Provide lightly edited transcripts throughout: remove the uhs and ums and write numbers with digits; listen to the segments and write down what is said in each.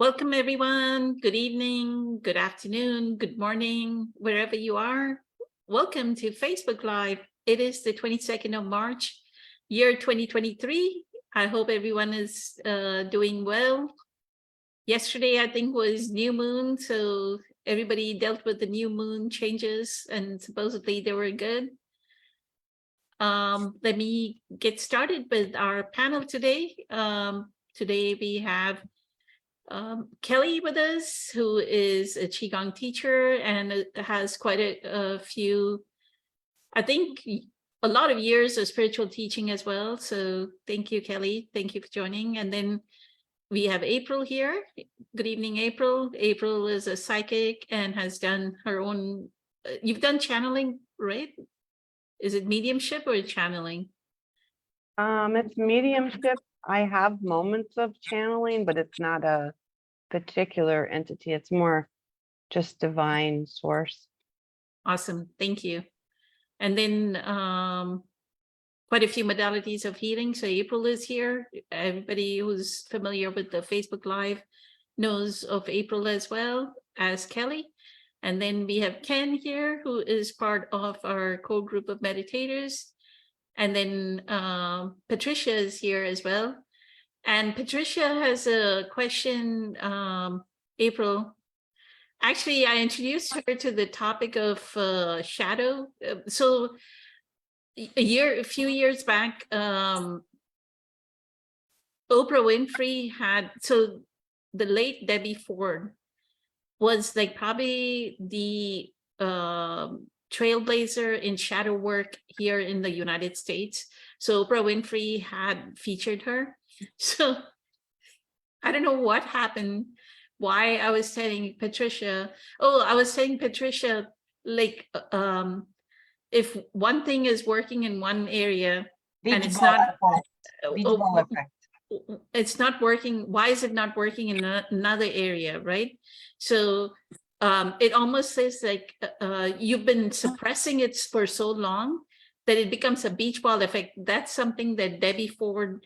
Welcome, everyone. Good evening, good afternoon, good morning, wherever you are. Welcome to Facebook Live. It is the 22nd of March, year 2023. I hope everyone is doing well. Yesterday, I think, was new moon, so everybody dealt with the new moon changes, and supposedly they were good. Let me get started with our panel today. Today we have Kelly with us, who is a Qigong teacher and has quite a few, I think, a lot of years of spiritual teaching as well. So thank you, Kelly. Thank you for joining. And then we have April here. Good evening, April. April is a psychic and has done her own, you've done channeling, right? Is it mediumship or channeling? It's mediumship. I have moments of channeling, but it's not a particular entity. It's more just divine source. Awesome. Thank you. And then quite a few modalities of healing. So April is here. Everybody who's familiar with the Facebook Live knows of April as well as Kelly. And then we have Ken here, who is part of our core group of meditators. And then Patricia is here as well. And Patricia has a question, April. Actually, I introduced her to the topic of shadow. So a few years back, Oprah Winfrey had, so the late Debbie Ford was like probably the trailblazer in shadow work here in the United States. So Oprah Winfrey had featured her. So I don't know what happened, why I was telling Patricia, like, if one thing is working in one area and it's not, it's not working, why is it not working in another area, right? So it almost says like you've been suppressing it for so long that it becomes a beach ball effect. That's something that Debbie Ford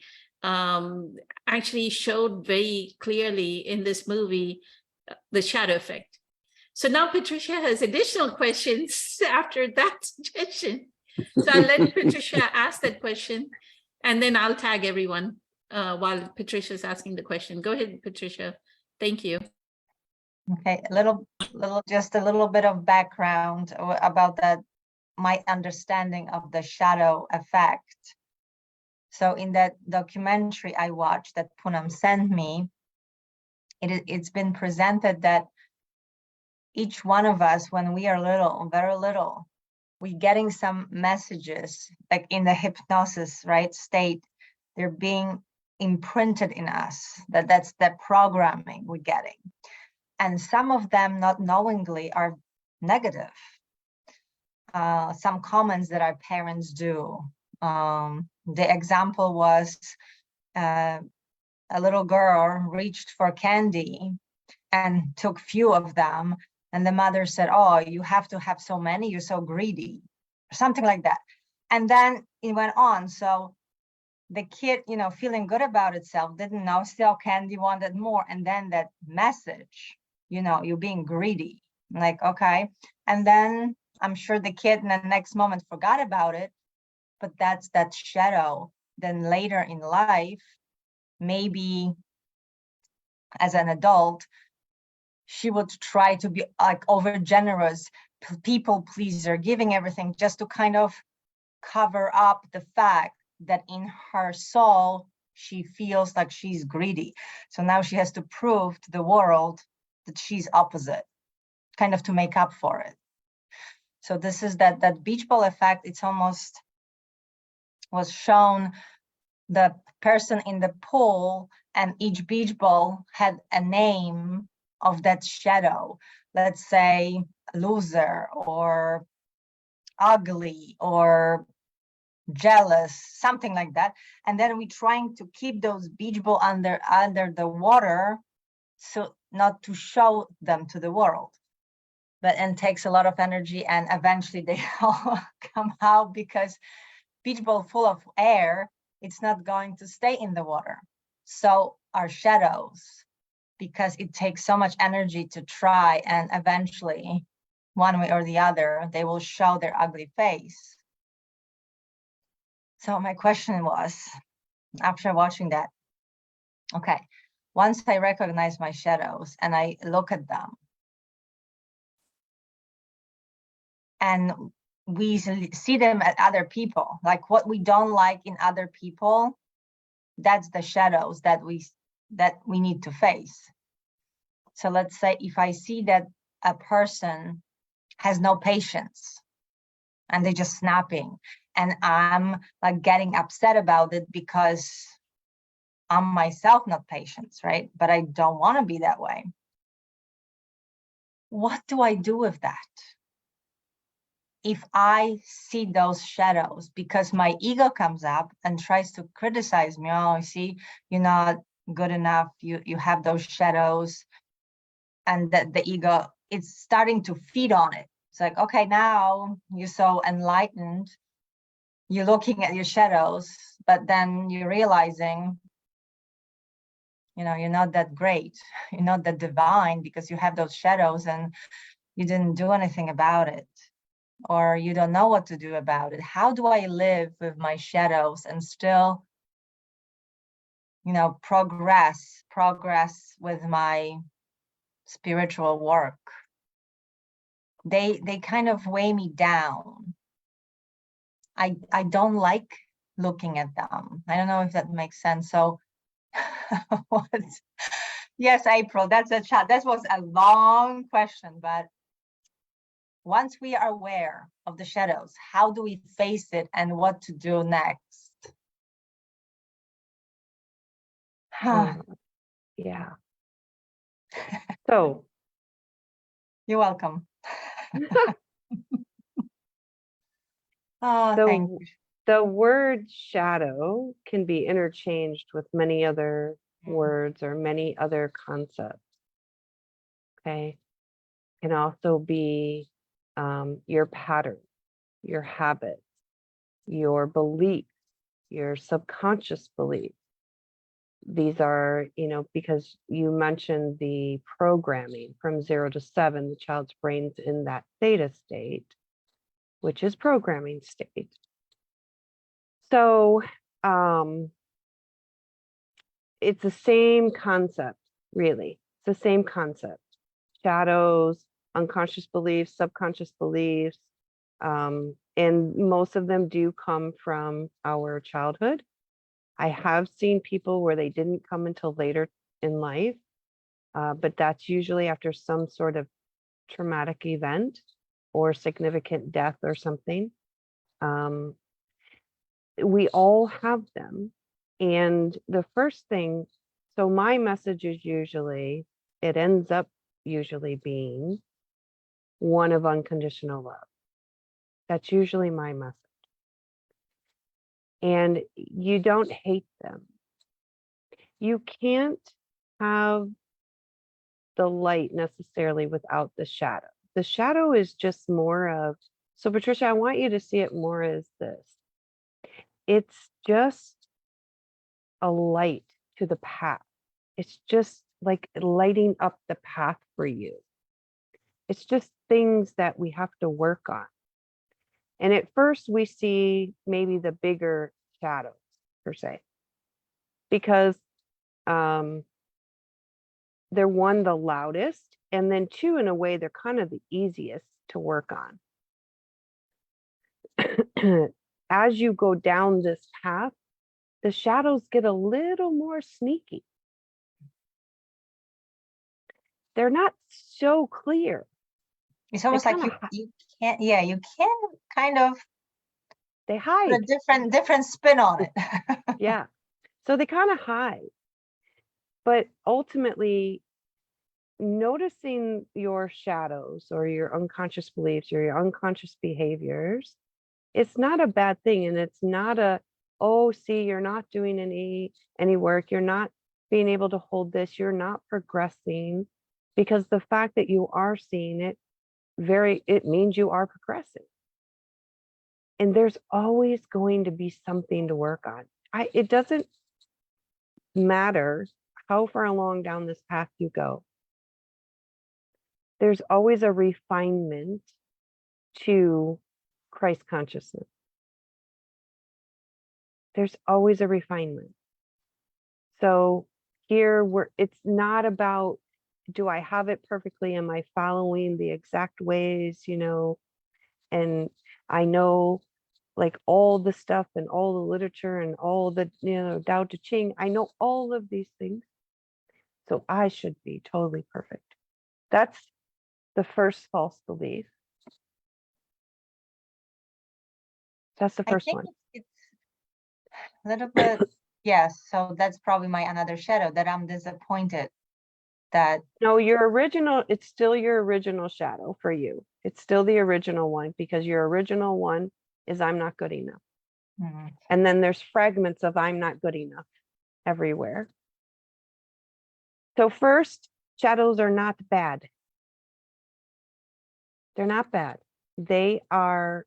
actually showed very clearly in this movie, The Shadow Effect. So now Patricia has additional questions after that suggestion. So I'll let Patricia ask that question, and then I'll tag everyone while Patricia's asking the question. Go ahead, Patricia. Thank you. Okay, just a little bit of background about that, my understanding of the shadow effect. So in that documentary I watched that Poonam sent me, it's been presented that each one of us, when we are little, very little, we're getting some messages, like in the hypnosis, right, state, they're being imprinted in us, that's the programming we're getting. And some of them, not knowingly, are negative. Some comments that our parents do. The example was a little girl reached for candy and took few of them. And the mother said, oh, you have to have so many, you're so greedy, or something like that. And then it went on. So the kid, feeling good about itself, didn't know, still candy, wanted more. And then that message, you're being greedy, like, okay. And then I'm sure the kid in the next moment forgot about it, but that's that shadow. Then later in life, maybe as an adult, she would try to be like over generous, people pleaser, giving everything just to kind of cover up the fact that in her soul, she feels like she's greedy. So now she has to prove to the world that she's opposite, kind of to make up for it. So this is that beach ball effect. It's almost was shown the person in the pool, and each beach ball had a name of that shadow. Let's say loser or ugly or jealous, something like that. And then we're trying to keep those beach ball under the water, so not to show them to the world. And takes a lot of energy, and eventually they all come out, because beach ball full of air, it's not going to stay in the water. So our shadows, because it takes so much energy to try, and eventually, one way or the other, they will show their ugly face. So my question was, after watching that, okay, once I recognize my shadows and I look at them, and we see them at other people, like what we don't like in other people, that's the shadows that we need to face. So let's say if I see that a person has no patience and they're just snapping, and I'm like getting upset about it because I'm myself not patient, right? But I don't want to be that way. What do I do with that? If I see those shadows, because my ego comes up and tries to criticize me, oh, see, you're not good enough, you have those shadows, and that the ego, it's starting to feed on it. It's like, okay, now you're so enlightened, you're looking at your shadows, but then you're realizing, you're not that great, you're not that divine because you have those shadows and you didn't do anything about it, or you don't know what to do about it. How do I live with my shadows and still, progress with my spiritual work? They kind of weigh me down. I don't like looking at them. I don't know if that makes sense. So yes, April, that's a chat. That was a long question, but once we are aware of the shadows, how do we face it and what to do next? Yeah. So You're welcome. Oh, thank you. the word shadow can be interchanged with many other words or many other concepts. Okay. Can also be your pattern, your habits, your beliefs, your subconscious beliefs. These are, because you mentioned the programming from 0 to 7, the child's brain's in that theta state, which is programming state. So it's the same concept, really. It's the same concept. Shadows, unconscious beliefs, subconscious beliefs, and most of them do come from our childhood. I have seen people where they didn't come until later in life, but that's usually after some sort of traumatic event or significant death or something. We all have them. And the first thing, so my message is usually, it ends up usually being one of unconditional love. That's usually my message. And you don't hate them. You can't have the light necessarily without the shadow. The shadow is just more of, so Patricia, I want you to see it more as this. It's just a light to the path. It's just like lighting up the path for you. It's just things that we have to work on. And at first we see maybe the bigger shadows per se, because they're one, the loudest, and then two, in a way, they're kind of the easiest to work on. As you go down this path, the shadows get a little more sneaky. They're not so clear. It's almost like you can't kind of, they hide. put a different spin on it. Yeah. So they kind of hide. But ultimately, noticing your shadows or your unconscious beliefs or your unconscious behaviors, it's not a bad thing. And it's not a, oh, see, you're not doing any work. You're not being able to hold this. You're not progressing, because the fact that you are seeing it, it means you are progressing. And there's always going to be something to work on. It doesn't matter how far along down this path you go, there's always a refinement to Christ consciousness. There's always a refinement. So here it's not about, do I have it perfectly? Am I following the exact ways, and I know like all the stuff and all the literature and all the, Tao Te Ching. I know all of these things. So I should be totally perfect. That's the first false belief. That's the I first think one. it's a little bit, yes, so that's probably my another shadow, that I'm disappointed that, No, it's still your original shadow for you. It's still the original one, because your original one is I'm not good enough. mm, And then there's fragments of I'm not good enough everywhere. So first, shadows are not bad. They're not bad. They are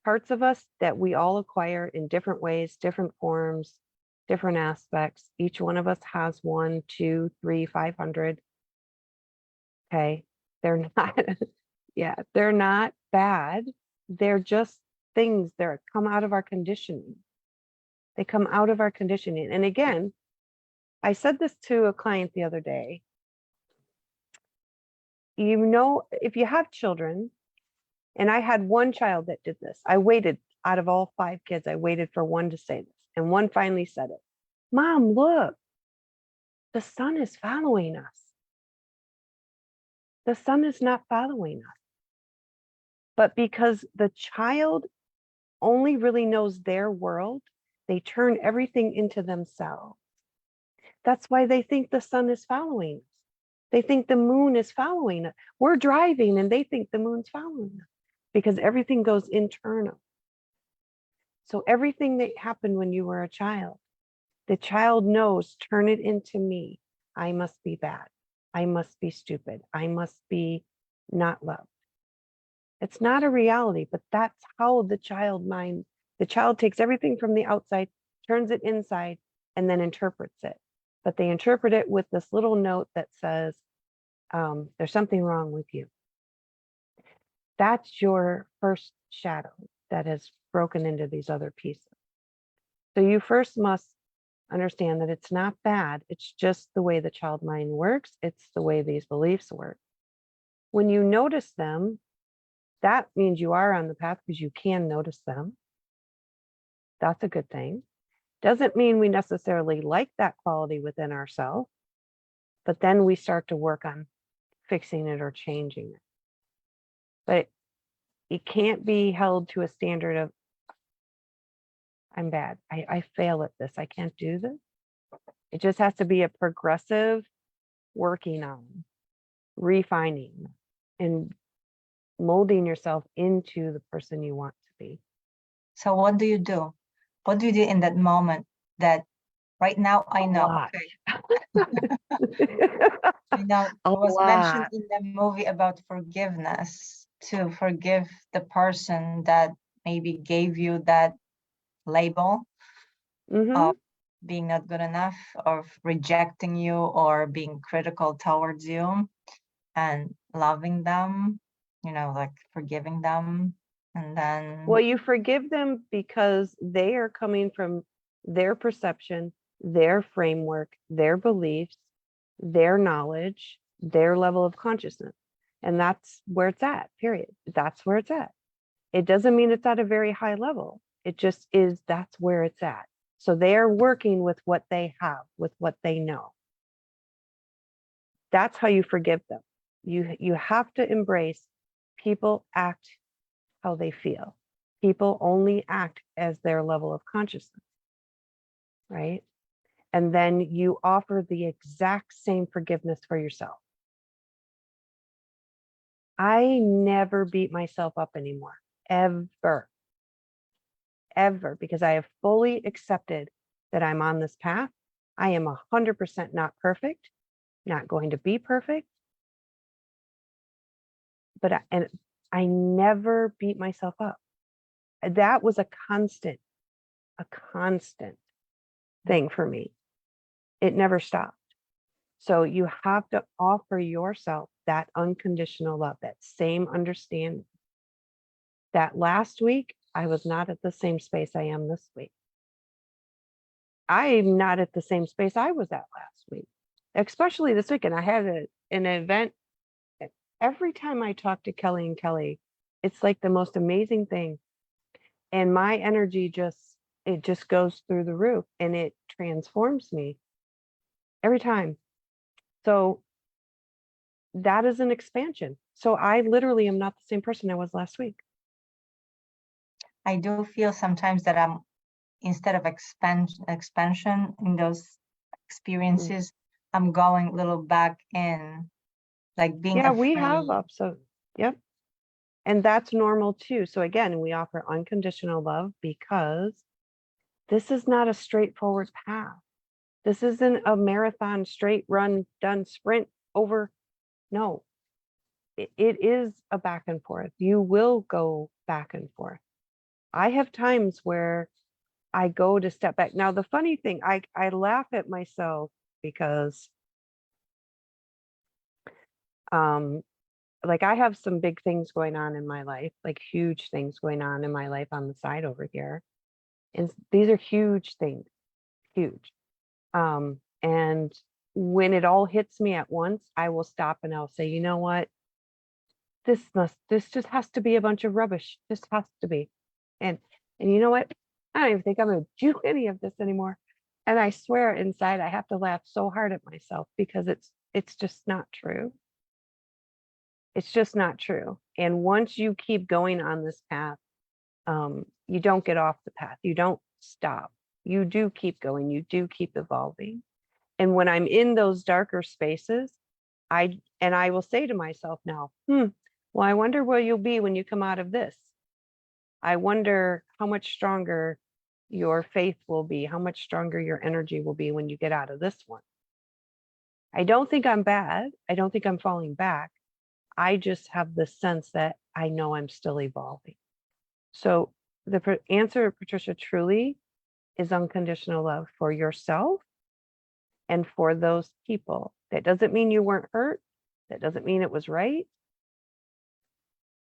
parts of us that we all acquire in different ways, different forms, different aspects. Each one of us has 1, 2, 3, 500. Okay. They're not, yeah, they're not bad. They're just things that come out of our conditioning. They come out of our conditioning. And again, I said this to a client the other day. If you have children, and I had one child that did this, I waited out of all 5 kids, I waited for one to say this. And one finally said it. Mom, look, the sun is following us. The sun is not following us. But because the child only really knows their world, they turn everything into themselves. That's why they think the sun is following us. They think the moon is following us. We're driving and they think the moon's following us because everything goes internal. So everything that happened when you were a child, the child knows, turn it into me. I must be bad. I must be stupid. I must be not loved. It's not a reality, but that's how the child takes everything from the outside, turns it inside, and then interprets it. But they interpret it with this little note that says, there's something wrong with you. That's your first shadow that has broken into these other pieces. So you first must understand that it's not bad. It's just the way the child mind works. It's the way these beliefs work. When you notice them, that means you are on the path because you can notice them. That's a good thing. Doesn't mean we necessarily like that quality within ourselves, but then we start to work on fixing it or changing it. But it can't be held to a standard of, I'm bad. I fail at this. I can't do this. It just has to be a progressive working on, refining, and molding yourself into the person you want to be. so what do you do? What do you do in that moment that right now I A know, lot. okay, I know it A was mentioned lot. in the movie about forgiveness, to forgive the person that maybe gave you that label Mhm. of being not good enough, of rejecting you or being critical towards you, and loving them, like forgiving them. And then, Well, you forgive them because they are coming from their perception, their framework, their beliefs, their knowledge, their level of consciousness. And that's where it's at, period. That's where it's at. It doesn't mean it's at a very high level. It just is, that's where it's at. So they are working with what they have, with what they know. That's how you forgive them. You have to embrace people act how they feel. People only act as their level of consciousness, right? And then you offer the exact same forgiveness for yourself. I never beat myself up anymore, ever, because I have fully accepted that I'm on this path. I am 100% not perfect, not going to be perfect, but I never beat myself up. That was a constant thing for me. It never stopped. So you have to offer yourself that unconditional love, that same understanding. That last week, I was not at the same space I am this week. I'm not at the same space I was at last week, especially this weekend. I had an event. Every time I talk to Kelly and Kelly, it's like the most amazing thing. And my energy it just goes through the roof and it transforms me every time. So that is an expansion. So I literally am not the same person I was last week. I do feel sometimes that I'm, instead of expansion in those experiences, I'm going a little back in, like being Yeah, we have afraid. so yep. And that's normal too. So again, we offer unconditional love because this is not a straightforward path. This isn't a marathon, straight run, done, sprint over. No, it is a back and forth. You will go back and forth. I have times where I go to step back. Now, the funny thing, I laugh at myself because like I have some big things going on in my life, like huge things going on in my life on the side over here. And these are huge things, huge. And when it all hits me at once, I will stop and I'll say, you know what? This just has to be a bunch of rubbish. This has to be. And you know what? I don't even think I'm gonna do any of this anymore. And I swear inside I have to laugh so hard at myself because it's just not true. It's just not true. And once you keep going on this path, you don't get off the path. You don't stop. You do keep going. You do keep evolving. And when I'm in those darker spaces, I will say to myself now, well, I wonder where you'll be when you come out of this. I wonder how much stronger your faith will be, how much stronger your energy will be when you get out of this one. I don't think I'm bad. I don't think I'm falling back. I just have the sense that I know I'm still evolving. So the answer, Patricia, truly is unconditional love for yourself and for those people. That doesn't mean you weren't hurt. That doesn't mean it was right.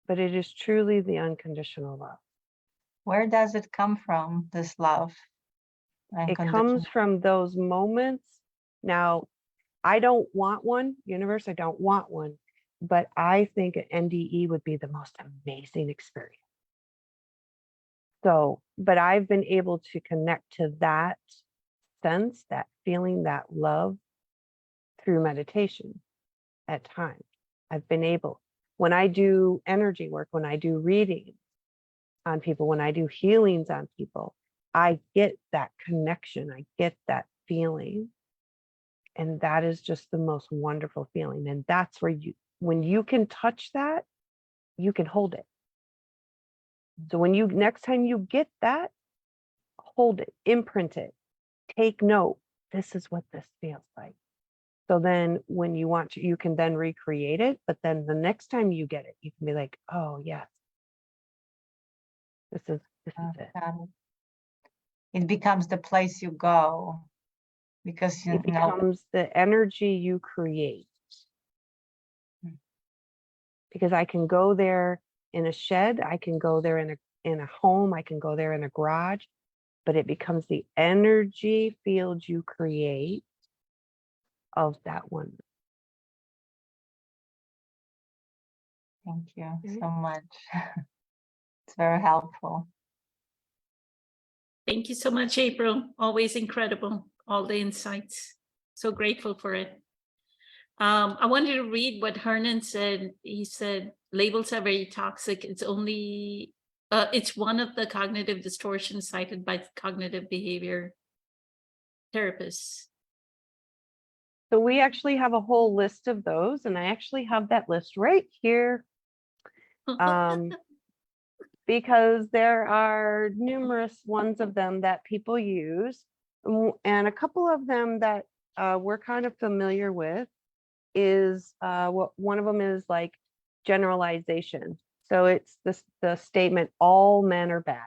But it is truly the unconditional love. Where does it come from, this love? It comes from those moments. Now, I don't want one, universe, I don't want one, but I think an NDE would be the most amazing experience. So, but I've been able to connect to that sense, that feeling, that love through meditation at times. I've been able, when I do energy work, when I do readings on people, when I do healings on people, I get that connection, I get that feeling. And that is just the most wonderful feeling. And that's where when you can touch that, you can hold it. So when next time you get that, hold it, imprint it, take note. This is what this feels like. So then when you want to, you can then recreate it. But then the next time you get it, you can be like, oh yes, this is it. It becomes the place you go because It becomes the energy you create. Because I can go there in a shed, I can go there in a home, I can go there in a garage, but it becomes the energy field you create of that one. Thank you so much. It's very helpful. Thank you so much, April. Always incredible. All the insights. So grateful for it. I wanted to read what Hernan said. He said, labels are very toxic. It's only, it's one of the cognitive distortions cited by cognitive behavior therapists. So we actually have a whole list of those, and I actually have that list right here. Because there are numerous ones of them that people use, and a couple of them that we're kind of familiar with is what one of them is like generalization. So it's the statement, all men are bad.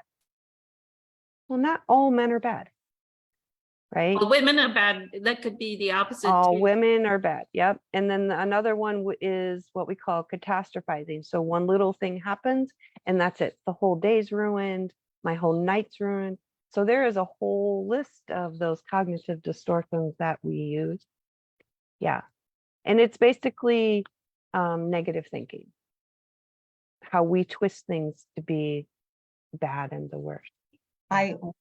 Well, not all men are bad. right? Well, women are bad. That could be the opposite. All too. women are bad. Yep. And then another one is what we call catastrophizing. So one little thing happens and that's it. The whole day's ruined. My whole night's ruined. So there is a whole list of those cognitive distortions that we use. Yeah. And it's basically negative thinking, how we twist things to be bad and the worst.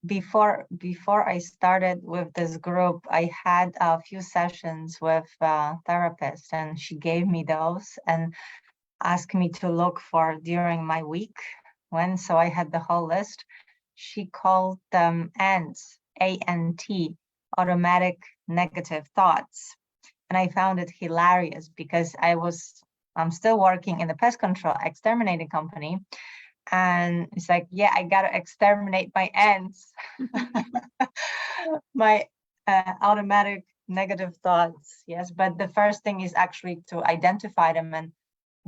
Before I started with this group, I had a few sessions with a therapist, and she gave me those and asked me to look for during my week when. So I had the whole list. She called them ANT, A-N-T, automatic negative thoughts, and I found it hilarious because I'm still working in the pest control exterminating company. And it's like, yeah, I got to exterminate my ants, my automatic negative thoughts. Yes, but the first thing is actually to identify them. And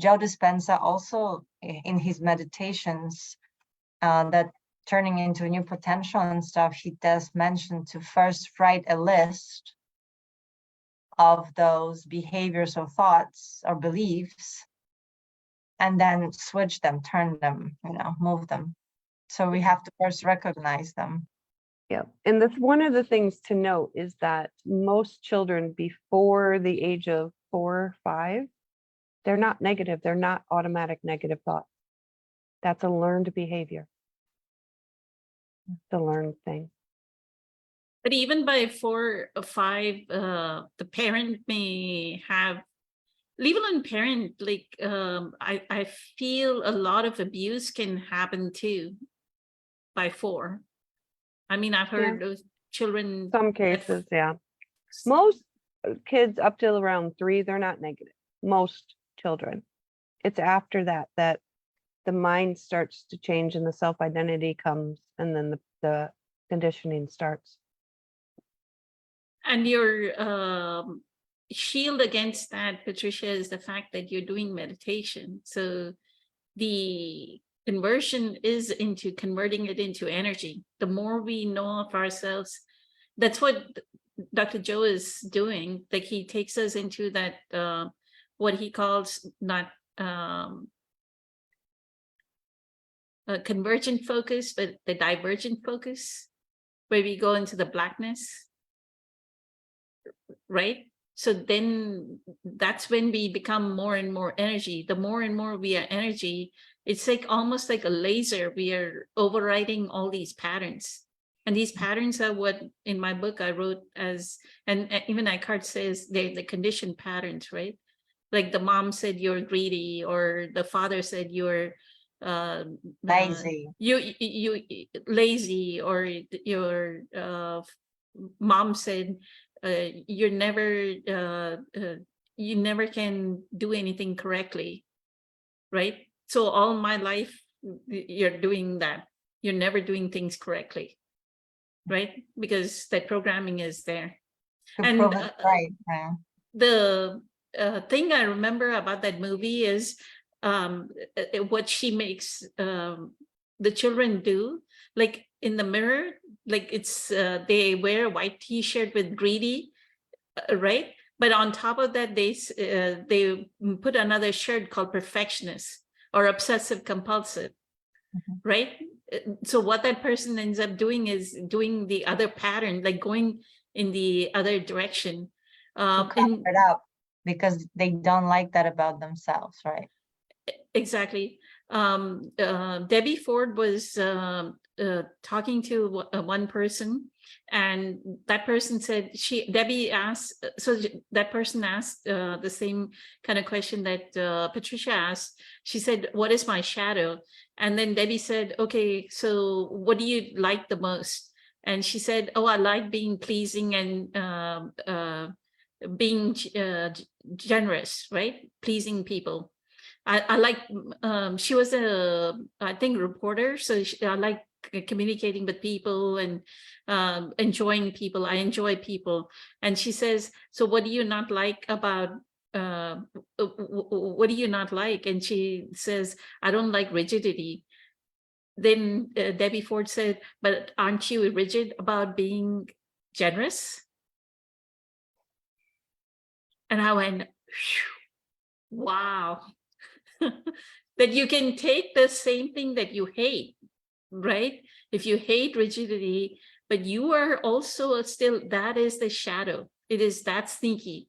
Joe Dispenza also in his meditations that turning into a new potential and stuff, he does mention to first write a list of those behaviors or thoughts or beliefs, and then switch them, turn them, move them. So we have to first recognize them. Yeah. And that's one of the things to note is that most children before the age of 4 or 5, they're not negative. They're not automatic negative thoughts. That's a learned behavior. It's a learned thing. But even by 4 or 5, the parent may have, leave alone parent, like I feel a lot of abuse can happen too by 4. I mean, I've heard those children. Some cases, yeah. Most kids up till around 3, they're not negative. Most children. It's after that that the mind starts to change and the self-identity comes, and then the conditioning starts. And your shield against that, Patricia, is the fact that you're doing meditation. So the conversion is into converting it into energy. The more we know of ourselves, that's what Dr. Joe is doing. Like he takes us into that, what he calls not a convergent focus, but the divergent focus, where we go into the blackness, right? So then that's when we become more and more energy. The more and more we are energy, it's like almost like a laser. We are overriding all these patterns. And these patterns are what in my book I wrote as, and even Eckhart says they're the conditioned patterns, right? Like the mom said you're greedy, or the father said you're lazy. You lazy, or your mom said you never can do anything correctly, right? So all my life you're doing that. You're never doing things correctly, right? Because that programming is there. And right. The thing I remember about that movie is what she makes the children do, like in the mirror, like it's they wear a white t-shirt with greedy, right? But on top of that, they put another shirt called perfectionist or obsessive compulsive, right? So what that person ends up doing is doing the other pattern, like going in the other direction. To cover it up because they don't like that about themselves, right? Exactly. Debbie Ford was talking to one person, and that person said Debbie asked, so that person asked the same kind of question that Patricia asked. She said, "What is my shadow?" And then Debbie said, "Okay, so what do you like the most?" And she said, "Oh, I like being pleasing and being generous, right? Pleasing people. I like, she was I think, reporter. So I like communicating with people and enjoying people. I enjoy people." And she says, "So what do you not like about, what do you not like?" And she says, "I don't like rigidity." Then Debbie Ford said, "But aren't you rigid about being generous. And I went, "Phew, wow." That you can take the same thing that you hate, right? If you hate rigidity, but you are also still, that is the shadow. It is that sneaky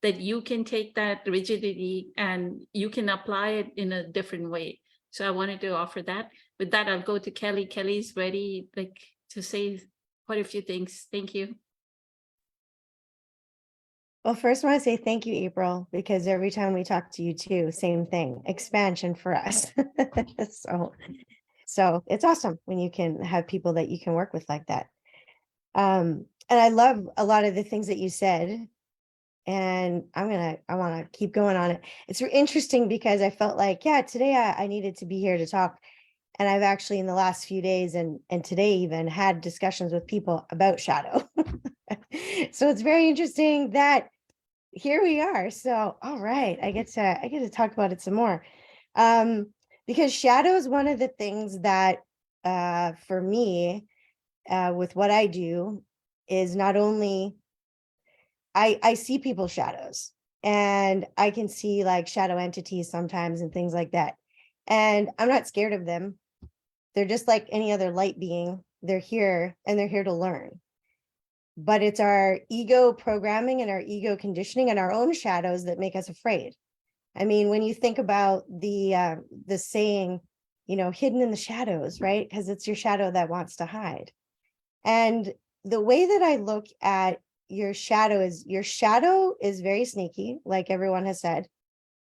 that you can take that rigidity and you can apply it in a different way. So I wanted to offer that. With that, I'll go to Kelly. Kelly's ready, like, to say quite a few things. Thank you. Well, first I want to say thank you, April, because every time we talk to you too, same thing, expansion for us. So it's awesome when you can have people that you can work with like that. And I love a lot of the things that you said. And I want to keep going on it. It's interesting because I felt like, yeah, today I needed to be here to talk. And I've actually in the last few days and today even had discussions with people about shadow. So it's very interesting that here we are. So, all right, I get to talk about it some more. Because shadow is one of the things that for me, with what I do is not only I see people's shadows and I can see like shadow entities sometimes and things like that. And I'm not scared of them. They're just like any other light being. They're here and they're here to learn. But it's our ego programming and our ego conditioning and our own shadows that make us afraid. I mean, when you think about the saying, hidden in the shadows, right? Because it's your shadow that wants to hide. And the way that I look at your shadow is very sneaky, like everyone has said.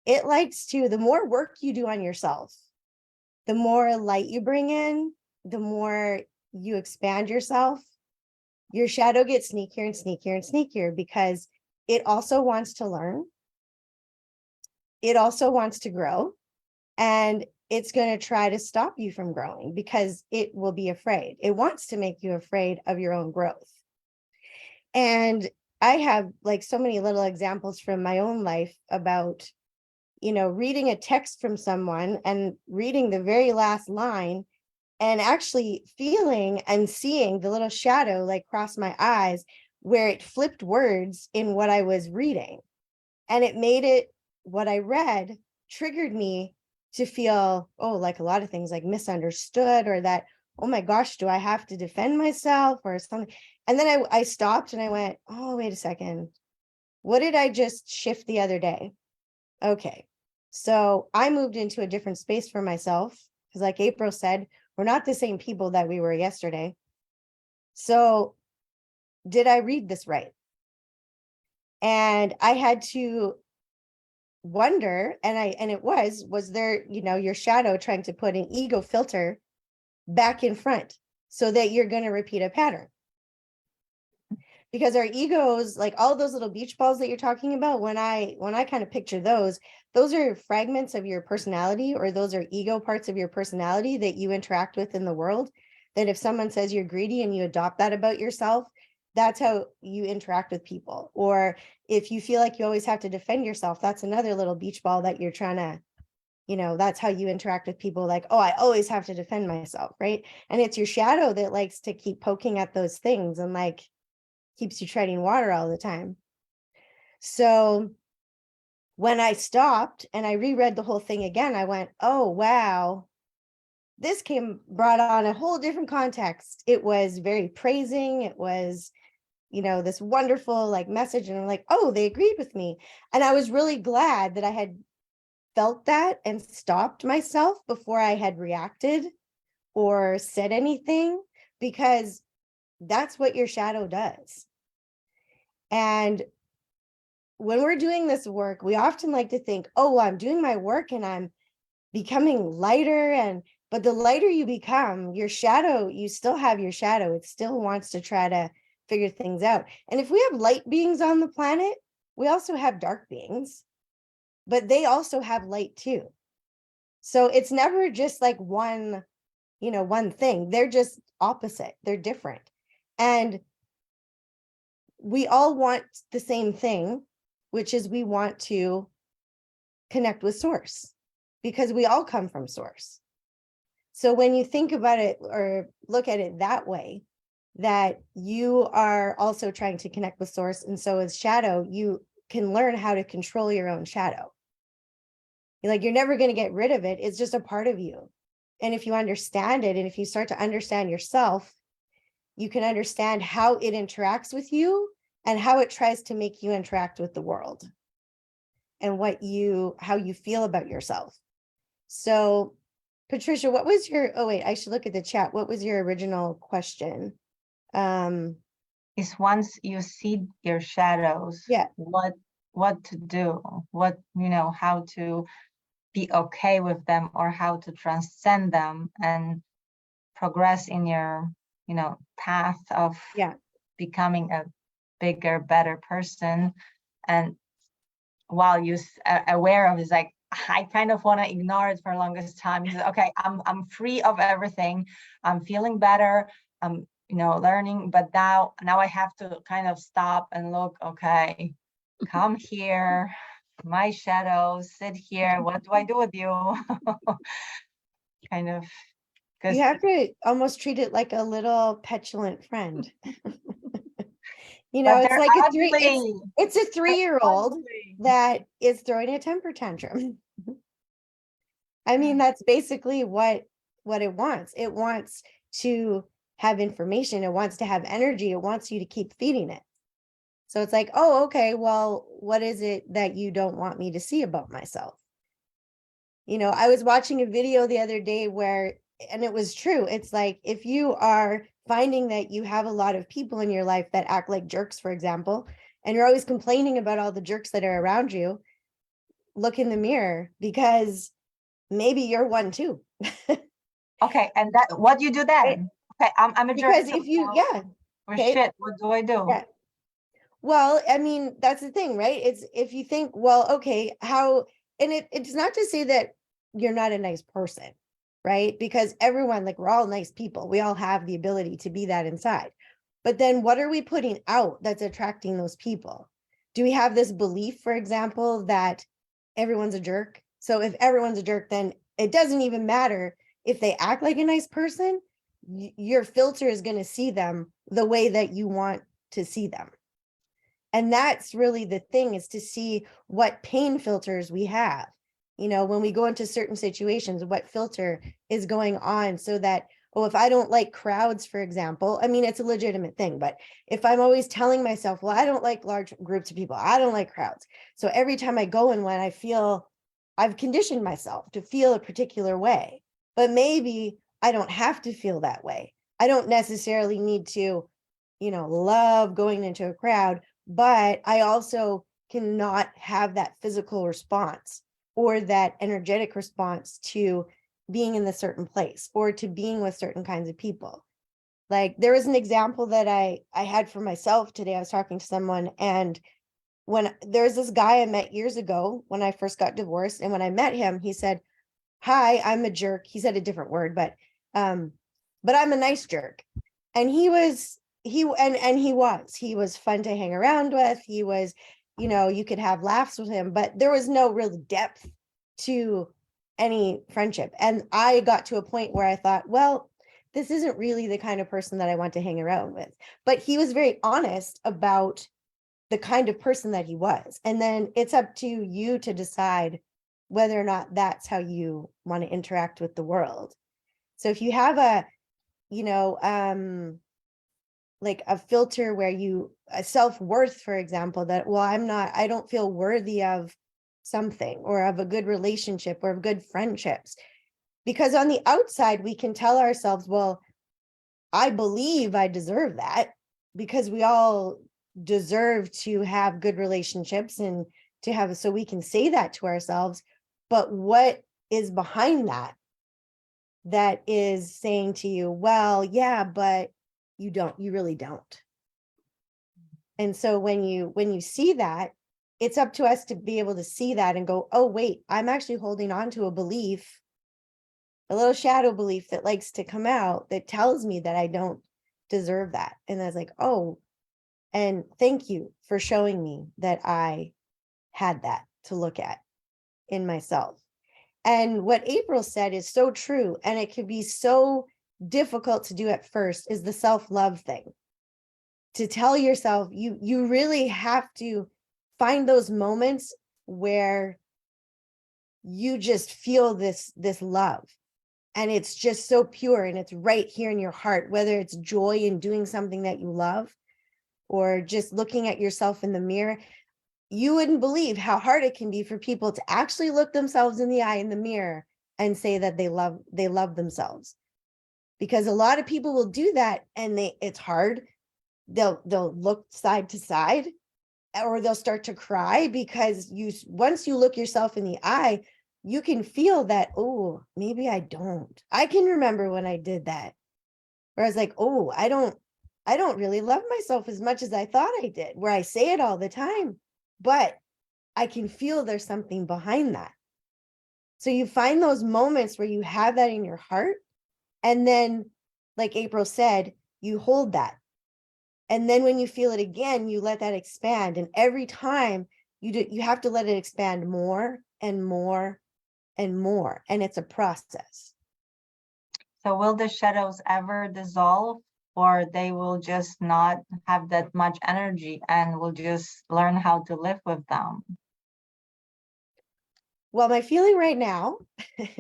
It likes to, the more work you do on yourself, the more light you bring in, the more you expand yourself, your shadow gets sneakier and sneakier and sneakier because it also wants to learn. It also wants to grow, and it's going to try to stop you from growing because it will be afraid. It wants to make you afraid of your own growth. And I have like so many little examples from my own life about, reading a text from someone and reading the very last line and actually feeling and seeing the little shadow like cross my eyes where it flipped words in what I was reading. And it made it, what I read triggered me to feel, like a lot of things like misunderstood, or that, oh my gosh, do I have to defend myself or something? And then I stopped and I went, oh, wait a second. What did I just shift the other day? Okay. So I moved into a different space for myself because like April said, we're not the same people that we were yesterday. So did I read this right? And I had to wonder, and it was there, your shadow trying to put an ego filter back in front so that you're going to repeat a pattern. Because our egos, like all those little beach balls that you're talking about, when I kind of picture those are fragments of your personality, or those are ego parts of your personality that you interact with in the world. That if someone says you're greedy and you adopt that about yourself, that's how you interact with people. Or if you feel like you always have to defend yourself, that's another little beach ball that you're trying to, that's how you interact with people. Like, oh, I always have to defend myself, right? And it's your shadow that likes to keep poking at those things and like keeps you treading water all the time. So when I stopped and I reread the whole thing again, I went, oh, wow, this brought on a whole different context. It was very praising. It was, this wonderful like message. And I'm like, oh, they agreed with me. And I was really glad that I had felt that and stopped myself before I had reacted or said anything, because that's what your shadow does. And when we're doing this work, we often like to think, oh, I'm doing my work and I'm becoming lighter. But the lighter you become, your shadow, you still have your shadow. It still wants to try to figure things out. And if we have light beings on the planet, we also have dark beings, but they also have light too. So it's never just like one thing. They're just opposite. They're different. And we all want the same thing, which is we want to connect with source, because we all come from source. So when you think about it or look at it that way, that you are also trying to connect with source. And so as shadow, you can learn how to control your own shadow. Like, you're never going to get rid of it. It's just a part of you. And if you understand it, and if you start to understand yourself, you can understand how it interacts with you and how it tries to make you interact with the world and how you feel about yourself. So Patricia, what was your, oh wait, I should look at the chat. What was your original question? Is once you see your shadows, Yeah. what to do, what, how to be okay with them, or how to transcend them and progress in your, path of Yeah. becoming a bigger, better person. And while you aware of, is like, I kind of want to ignore it for the longest time. Because, okay, I'm free of everything. I'm feeling better. I'm, learning, but now I have to kind of stop and look, okay, come here, my shadows, sit here. What do I do with you? Kind of, because You have to almost treat it like a little petulant friend. but It's they're like ugly. it's a 3-year-old Ugly. that is throwing a temper tantrum. I mean, that's basically what it wants. It wants to have information. It wants to have energy. It wants you to keep feeding it. So it's like, oh, okay, well, what is it that you don't want me to see about myself? I was watching a video the other day and it was true. It's like, if you are finding that you have a lot of people in your life that act like jerks, for example, and you're always complaining about all the jerks that are around you, look in the mirror, because maybe you're one too. Okay, and that, what do you do then? Okay, I'm a jerk Because too, if you, so yeah, well, okay, shit, what do I do? yeah. Well, I mean, that's the thing, right? It's if you think, well, okay, and it's not to say that you're not a nice person, right? Because everyone, like, we're all nice people. We all have the ability to be that inside. But then what are we putting out that's attracting those people? Do we have this belief, for example, that everyone's a jerk? So if everyone's a jerk, then it doesn't even matter if they act like a nice person. Your filter is going to see them the way that you want to see them. And that's really the thing, is to see what pain filters we have. When we go into certain situations, what filter is going on, so that, oh, if I don't like crowds, for example, I mean, it's a legitimate thing, but if I'm always telling myself, well, I don't like large groups of people, I don't like crowds. So every time I go in one, I've conditioned myself to feel a particular way, but maybe I don't have to feel that way. I don't necessarily need to, love going into a crowd, but I also cannot have that physical response or that energetic response to being in a certain place or to being with certain kinds of people. Like, there was an example that I had for myself today. I was talking to someone, and when there's this guy I met years ago when I first got divorced, and when I met him, he said, "Hi, I'm a jerk." He said a different word, but I'm a nice jerk. And he was fun to hang around with. He was, you could have laughs with him, but there was no real depth to any friendship. And I got to a point where I thought, well, this isn't really the kind of person that I want to hang around with. But he was very honest about the kind of person that he was. And then it's up to you to decide whether or not that's how you want to interact with the world. So if you have like a filter where a self-worth, for example, that, well, I don't feel worthy of something, or of a good relationship, or of good friendships, because on the outside we can tell ourselves, well, I believe I deserve that, because we all deserve to have good relationships and so we can say that to ourselves. But what is behind that is saying to you, well, yeah, but you really don't. And so when you see that, it's up to us to be able to see that and go, oh, wait, I'm actually holding on to a belief, a little shadow belief that likes to come out, that tells me that I don't deserve that. And I was like, oh, and thank you for showing me that I had that to look at in myself. And what April said is so true. And it could be so difficult to do at first is the self-love thing. To tell yourself, you really have to find those moments where you just feel this love, and it's just so pure and it's right here in your heart, whether it's joy in doing something that you love or just looking at yourself in the mirror. You wouldn't believe how hard it can be for people to actually look themselves in the eye in the mirror and say that they love themselves, because a lot of people will do that and it's hard. They'll look side to side, or they'll start to cry, because once you look yourself in the eye, you can feel that, oh, maybe I don't. I can remember when I did that, where I was like, oh, I don't really love myself as much as I thought I did, where I say it all the time, but I can feel there's something behind that. So you find those moments where you have that in your heart, and then, like April said, you hold that. And then when you feel it again, you let that expand. And every time you have to let it expand more and more and more. And it's a process. So will the shadows ever dissolve, or they will just not have that much energy and will just learn how to live with them? Well, my feeling right now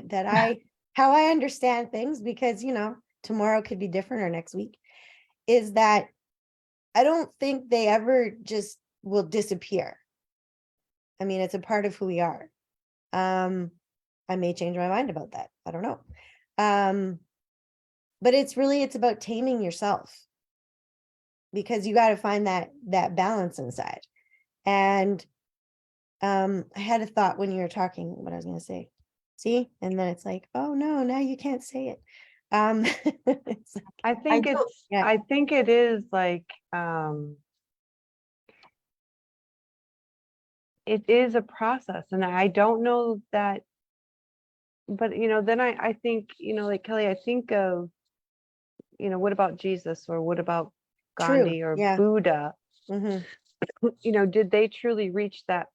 that how I understand things, because, tomorrow could be different or next week, is that I don't think they ever just will disappear. I mean, it's a part of who we are. I may change my mind about that. I don't know. But it's about taming yourself, because you got to find that balance inside. And I had a thought when you were talking what I was going to say. See? And then it's like, oh no, now you can't say it. It's like, I think do. Yeah. I think it is like, it is a process, and I don't know that, but then I think, like Kelly, I think of, what about Jesus, or what about True. Gandhi or Yeah. Buddha? Mhm. Did they truly reach that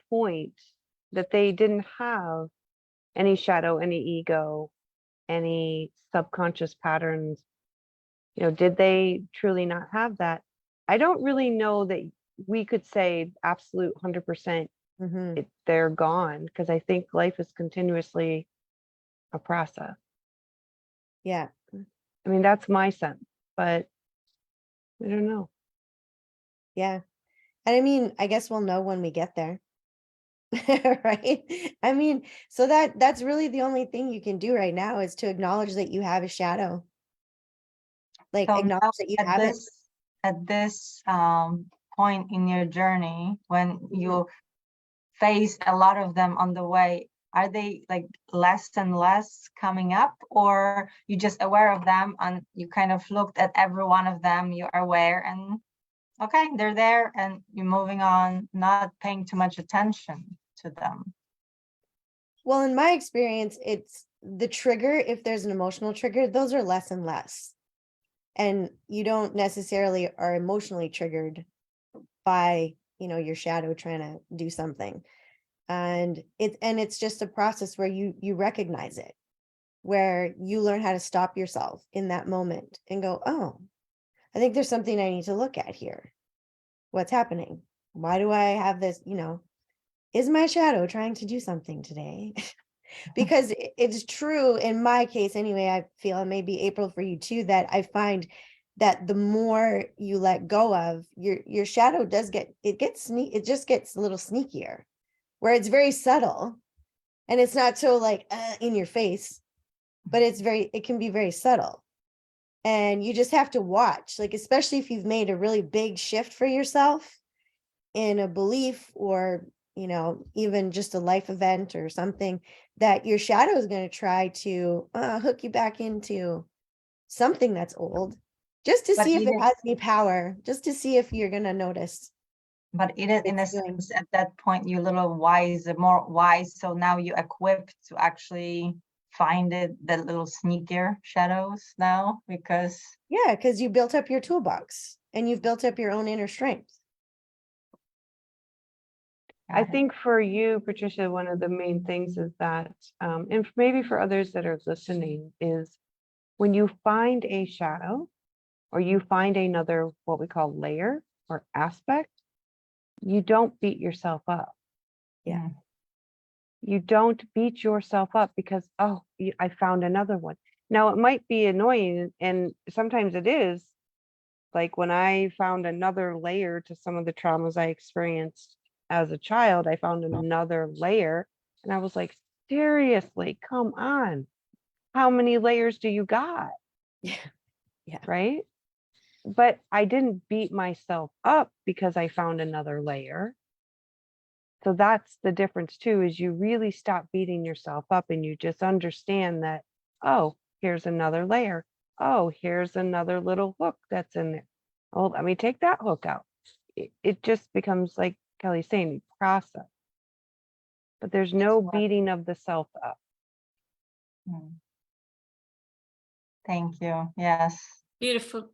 point that they didn't have any shadow, any ego, any subconscious patterns? Did they truly not have that? I don't really know that we could say absolute 100% Mhm. they're gone, because I think life is continuously a process. Yeah. I mean, that's my sense, but I don't know. Yeah. And I mean, I guess we'll know when we get there. Right? I mean, so that's really the only thing you can do right now, is to acknowledge that you have a shadow. Like, So now acknowledge that you have it. at this point in your journey, when you face a lot of them on the way, are they like less and less coming up, or you just aware of them and you kind of looked at every one of them, you're aware, and okay, they're there, and you're moving on, not paying too much attention to them? Well, in my experience, it's the trigger. If there's an emotional trigger, those are less and less. And you don't necessarily are emotionally triggered by, your shadow trying to do something. And it's just a process where you recognize it, where you learn how to stop yourself in that moment and go, oh, I think there's something I need to look at here. What's happening? Why do I have this, is my shadow trying to do something today? Because it's true in my case anyway. I feel, and maybe April for you too, that I find that the more you let go of your shadow it just gets a little sneakier, where it's very subtle, and it's not so like in your face, but it can be very subtle. And you just have to watch, like, especially if you've made a really big shift for yourself in a belief, or even just a life event or something, that your shadow is going to try to hook you back into something that's old, just to But see if it even has any power, just to see if you're going to notice in what a it's doing. sense, at that point, you're a little more wise, so now you're equipped to actually find the little sneakier shadows now, because Yeah, because you built up your toolbox and you've built up your own inner strength. I think for you, Patricia, one of the main things is that, and maybe for others that are listening, is when you find a shadow or you find another, what we call layer or aspect, you don't beat yourself up. Yeah. You don't beat yourself up because, oh, I found another one. Now, it might be annoying, and sometimes it is. Like when I found another layer to some of the traumas I experienced as a child, I found another layer, and I was like, seriously, come on. How many layers do you got? Yeah. Right? But I didn't beat myself up because I found another layer. So that's the difference too, is you really stop beating yourself up and you just understand that, oh, here's another layer. Oh, here's another little hook that's in there. Oh, let me take that hook out. It just becomes, like Kelly's saying, process. But there's no what- beating of the self up. Thank you. Yes. Beautiful.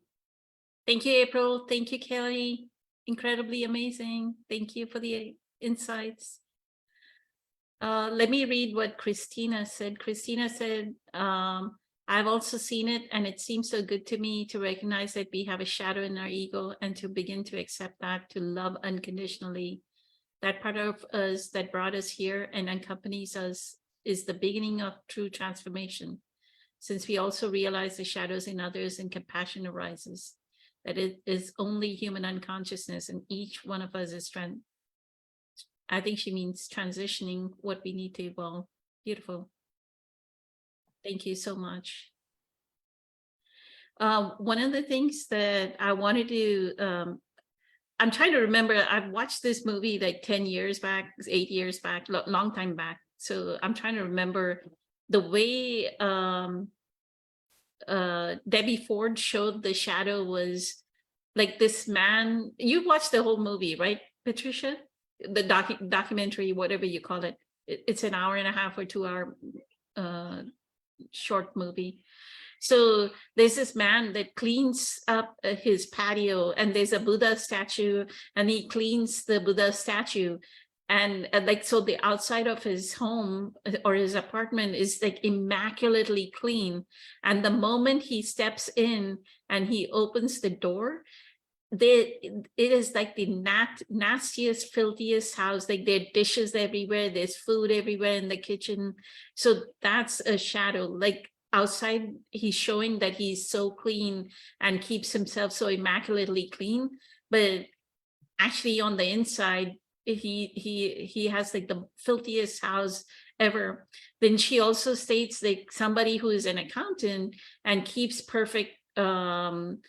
Thank you, April. Thank you, Kelly. Incredibly amazing. Thank you for the insights. Let me read what Christina said. Christina said, I've also seen it, and it seems so good to me to recognize that we have a shadow in our ego and to begin to accept that, to love unconditionally. That part of us that brought us here and accompanies us is the beginning of true transformation. Since we also realize the shadows in others and compassion arises, that it is only human unconsciousness and each one of us is I think she means transitioning what we need to evolve. Beautiful. Thank you so much. One of the things that I wanted to, I'm trying to remember, I've watched this movie like 10 years back, 8 years back, long time back. So I'm trying to remember the way Debbie Ford showed the shadow was like this man. You watched the whole movie, right, Patricia? The documentary, whatever you call it. It's an hour and a half or 2 hour short movie. So there's this man that cleans up his patio, and there's a Buddha statue, and he cleans the Buddha statue. And like, so the outside of his home or his apartment is like immaculately clean. And the moment he steps in and he opens the door, it is like the nastiest, filthiest house. Like there are dishes everywhere, there's food everywhere in the kitchen. So that's a shadow. Like outside, he's showing that he's so clean and keeps himself so immaculately clean, but actually on the inside, he has like the filthiest house ever. Then she also states like somebody who is an accountant and keeps perfect the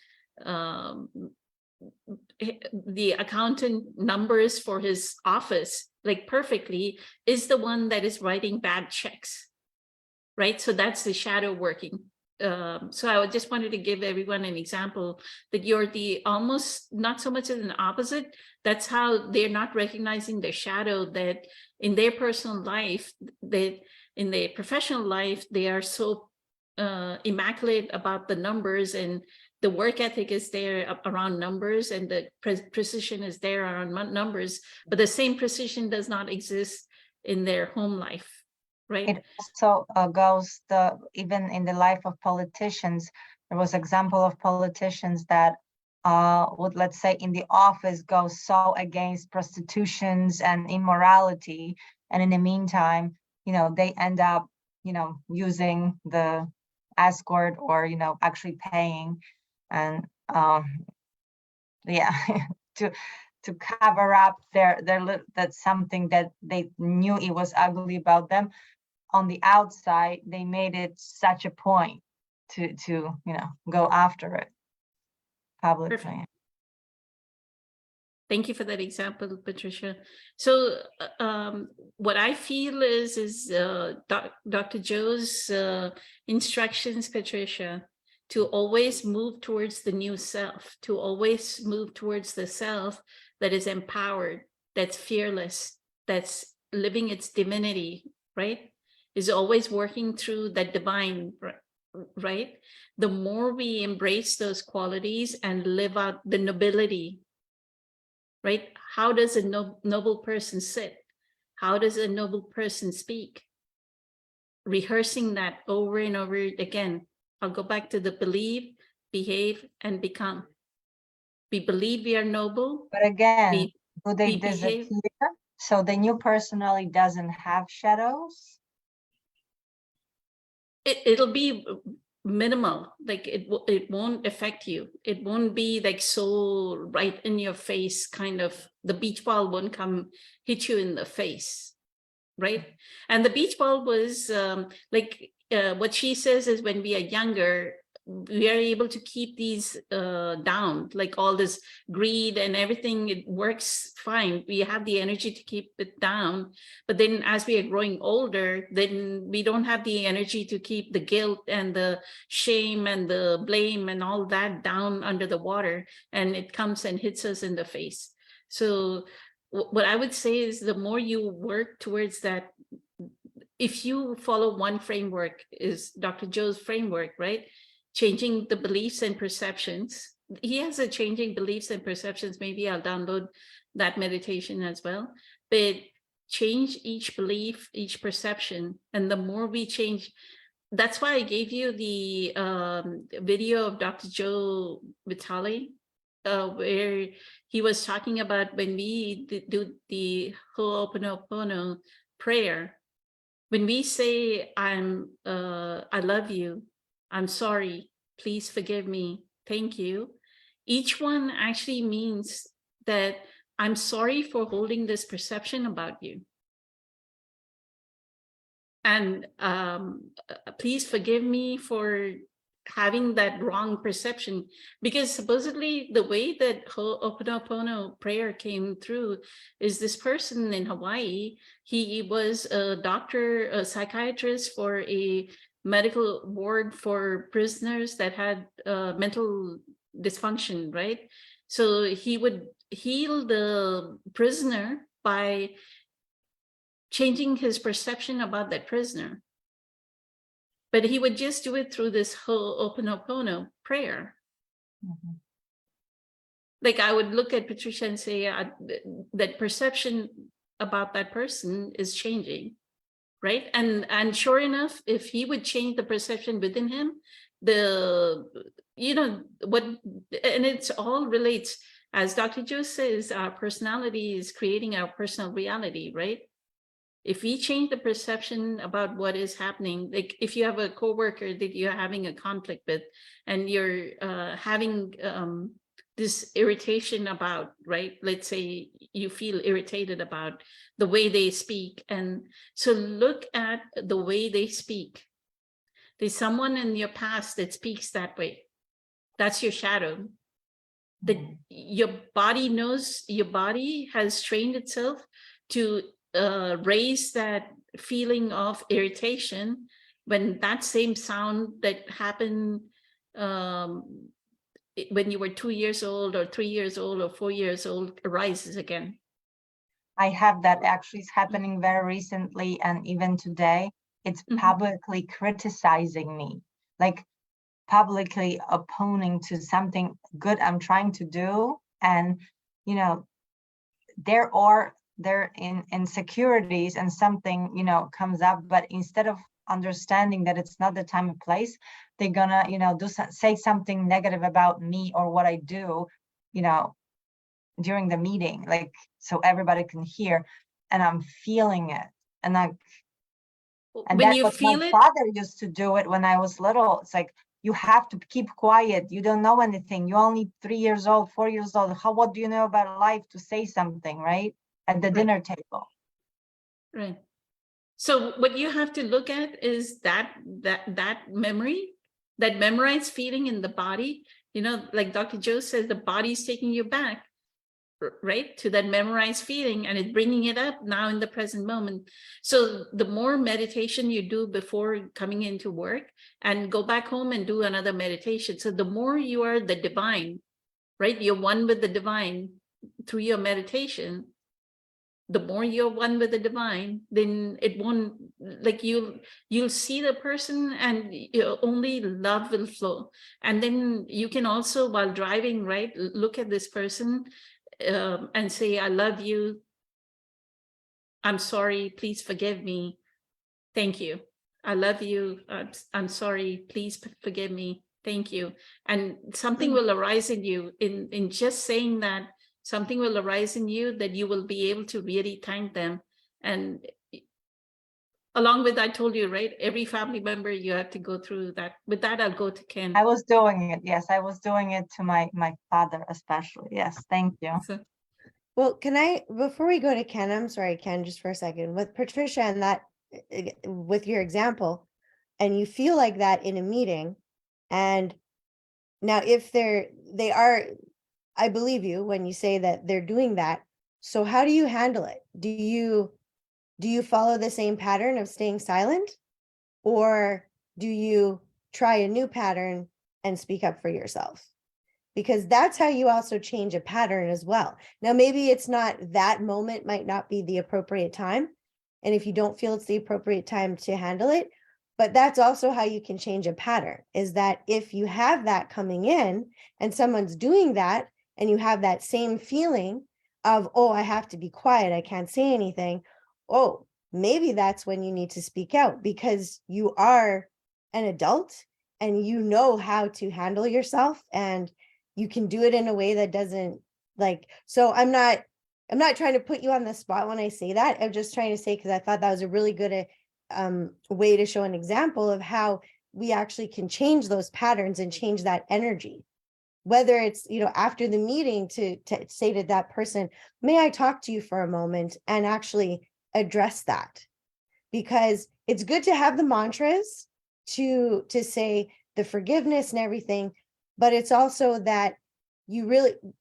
accountant numbers for his office like perfectly, is the one that is writing bad checks, right? So that's the shadow working. So I just wanted to give everyone an example that you're the almost not so much as an opposite. That's how they're not recognizing their shadow, that in their personal life, that in their professional life, they are so immaculate about the numbers, and the work ethic is there around numbers, and the precision is there around numbers, but the same precision does not exist in their home life, right? It also goes even in the life of politicians. There was example of politicians that would, let's say, in the office go so against prostitutions and immorality, and in the meantime, they end up, using the escort or actually paying, and yeah, to cover up that's something that they knew it was ugly about them. On the outside, they made it such a point to go after it publicly. Perfect. Thank you for that example, Patricia. So what I feel is Dr. Joe's instructions, Patricia, to always move towards the new self, to always move towards the self that is empowered, that's fearless, that's living its divinity, right? Is always working through that divine, right? The more we embrace those qualities and live out the nobility, right? How does a noble person sit? How does a noble person speak? Rehearsing that over and over again, I'll go back to the believe, behave, and become. We believe we are noble. But again, We, do they we behave. disappear? So the new personality doesn't have shadows? It'll be minimal, like it won't affect you. It won't be like so right in your face, kind of. The beach ball won't come hit you in the face, right? And the beach ball was what she says is when we are younger, we are able to keep these down, like all this greed and everything, it works fine. We have the energy to keep it down. But then as we are growing older, then we don't have the energy to keep the guilt and the shame and the blame and all that down under the water. And it comes and hits us in the face. So what I would say is the more you work towards that, if you follow one framework, is Dr. Joe's framework, right? Changing the beliefs and perceptions. He has a changing beliefs and perceptions. Maybe I'll download that meditation as well. But change each belief, each perception. And the more we change, that's why I gave you the video of Dr. Joe Vitale, where he was talking about when we do the Ho'oponopono prayer, when we say, I love you, I'm sorry, please forgive me, thank you. Each one actually means that I'm sorry for holding this perception about you. And please forgive me for having that wrong perception, because supposedly the way that Ho'oponopono prayer came through is this person in Hawaii, he was a doctor, a psychiatrist for a medical ward for prisoners that had mental dysfunction, right? So he would heal the prisoner by changing his perception about that prisoner. But he would just do it through this Ho'oponopono prayer. Mhm. Like I would look at Patricia and say, that perception about that person is changing, right? And sure enough, if he would change the perception within him, and it's all relates, as Dr. Joe says, our personality is creating our personal reality, right? If we change the perception about what is happening, like if you have a coworker that you're having a conflict with, and you're having this irritation about, right? Let's say you feel irritated about the way they speak. And so look at the way they speak. There's someone in your past that speaks that way. That's your shadow. That your body knows, your body has trained itself to raise that feeling of irritation when that same sound that happened when you were 2 years old or 3 years old or 4 years old arises again. I have that actually. It's happening very recently, and even today, it's Mhm. publicly criticizing me, like publicly opposing to something good I'm trying to do. And, they're in insecurities, and something, comes up, but instead of understanding that it's not the time and place, they're gonna, say something negative about me or what I do, during the meeting, like, so everybody can hear, and I'm feeling it. And When that's you what my feel it, father used to do it when I was little. It's like, you have to keep quiet. You don't know anything. You're only 3 years old, 4 years old. What do you know about life to say something, right? At the Right. dinner table. right? So what you have to look at is that memory, that memorized feeling in the body. Like Dr. Joe says, the body's taking you back, right, to that memorized feeling, and it's bringing it up now in the present moment. So the more meditation you do before coming into work, and go back home and do another meditation. So the more you are the divine, right, you're one with the divine through your meditation. The more you're one with the divine, then it won't, like, you'll see the person, and only love will flow. And then you can also, while driving, right, look at this person and say, I love you, I'm sorry, please forgive me, thank you. I love you. I'm sorry. Please forgive me. Thank you. And something will arise in you in just saying that. Something will arise in you that you will be able to really thank them. And along with, I told you, right? Every family member, you have to go through that. With that, I'll go to Ken. I was doing it. Yes, I was doing it to my father especially. Yes, thank you. So, Well, can I, before we go to Ken, I'm sorry, Ken, just for a second, with Patricia and that, with your example, and you feel like that in a meeting, and now if they are, I believe you when you say that they're doing that. So how do you handle it? Do you follow the same pattern of staying silent? Or do you try a new pattern and speak up for yourself? Because that's how you also change a pattern as well. Now, maybe it's not, that moment might not be the appropriate time. And if you don't feel it's the appropriate time to handle it, but that's also how you can change a pattern, is that if you have that coming in and someone's doing that, and you have that same feeling of, oh, I have to be quiet, I can't say anything. Oh, maybe that's when you need to speak out, because you are an adult and you know how to handle yourself, and you can do it in a way that doesn't, like, so I'm not trying to put you on the spot when I say that. I'm just trying to say, because I thought that was a really good way to show an example of how we actually can change those patterns and change that energy. Whether it's, after the meeting to say to that person, may I talk to you for a moment, and actually address that. Because it's good to have the mantras to say the forgiveness and everything, but it's also that you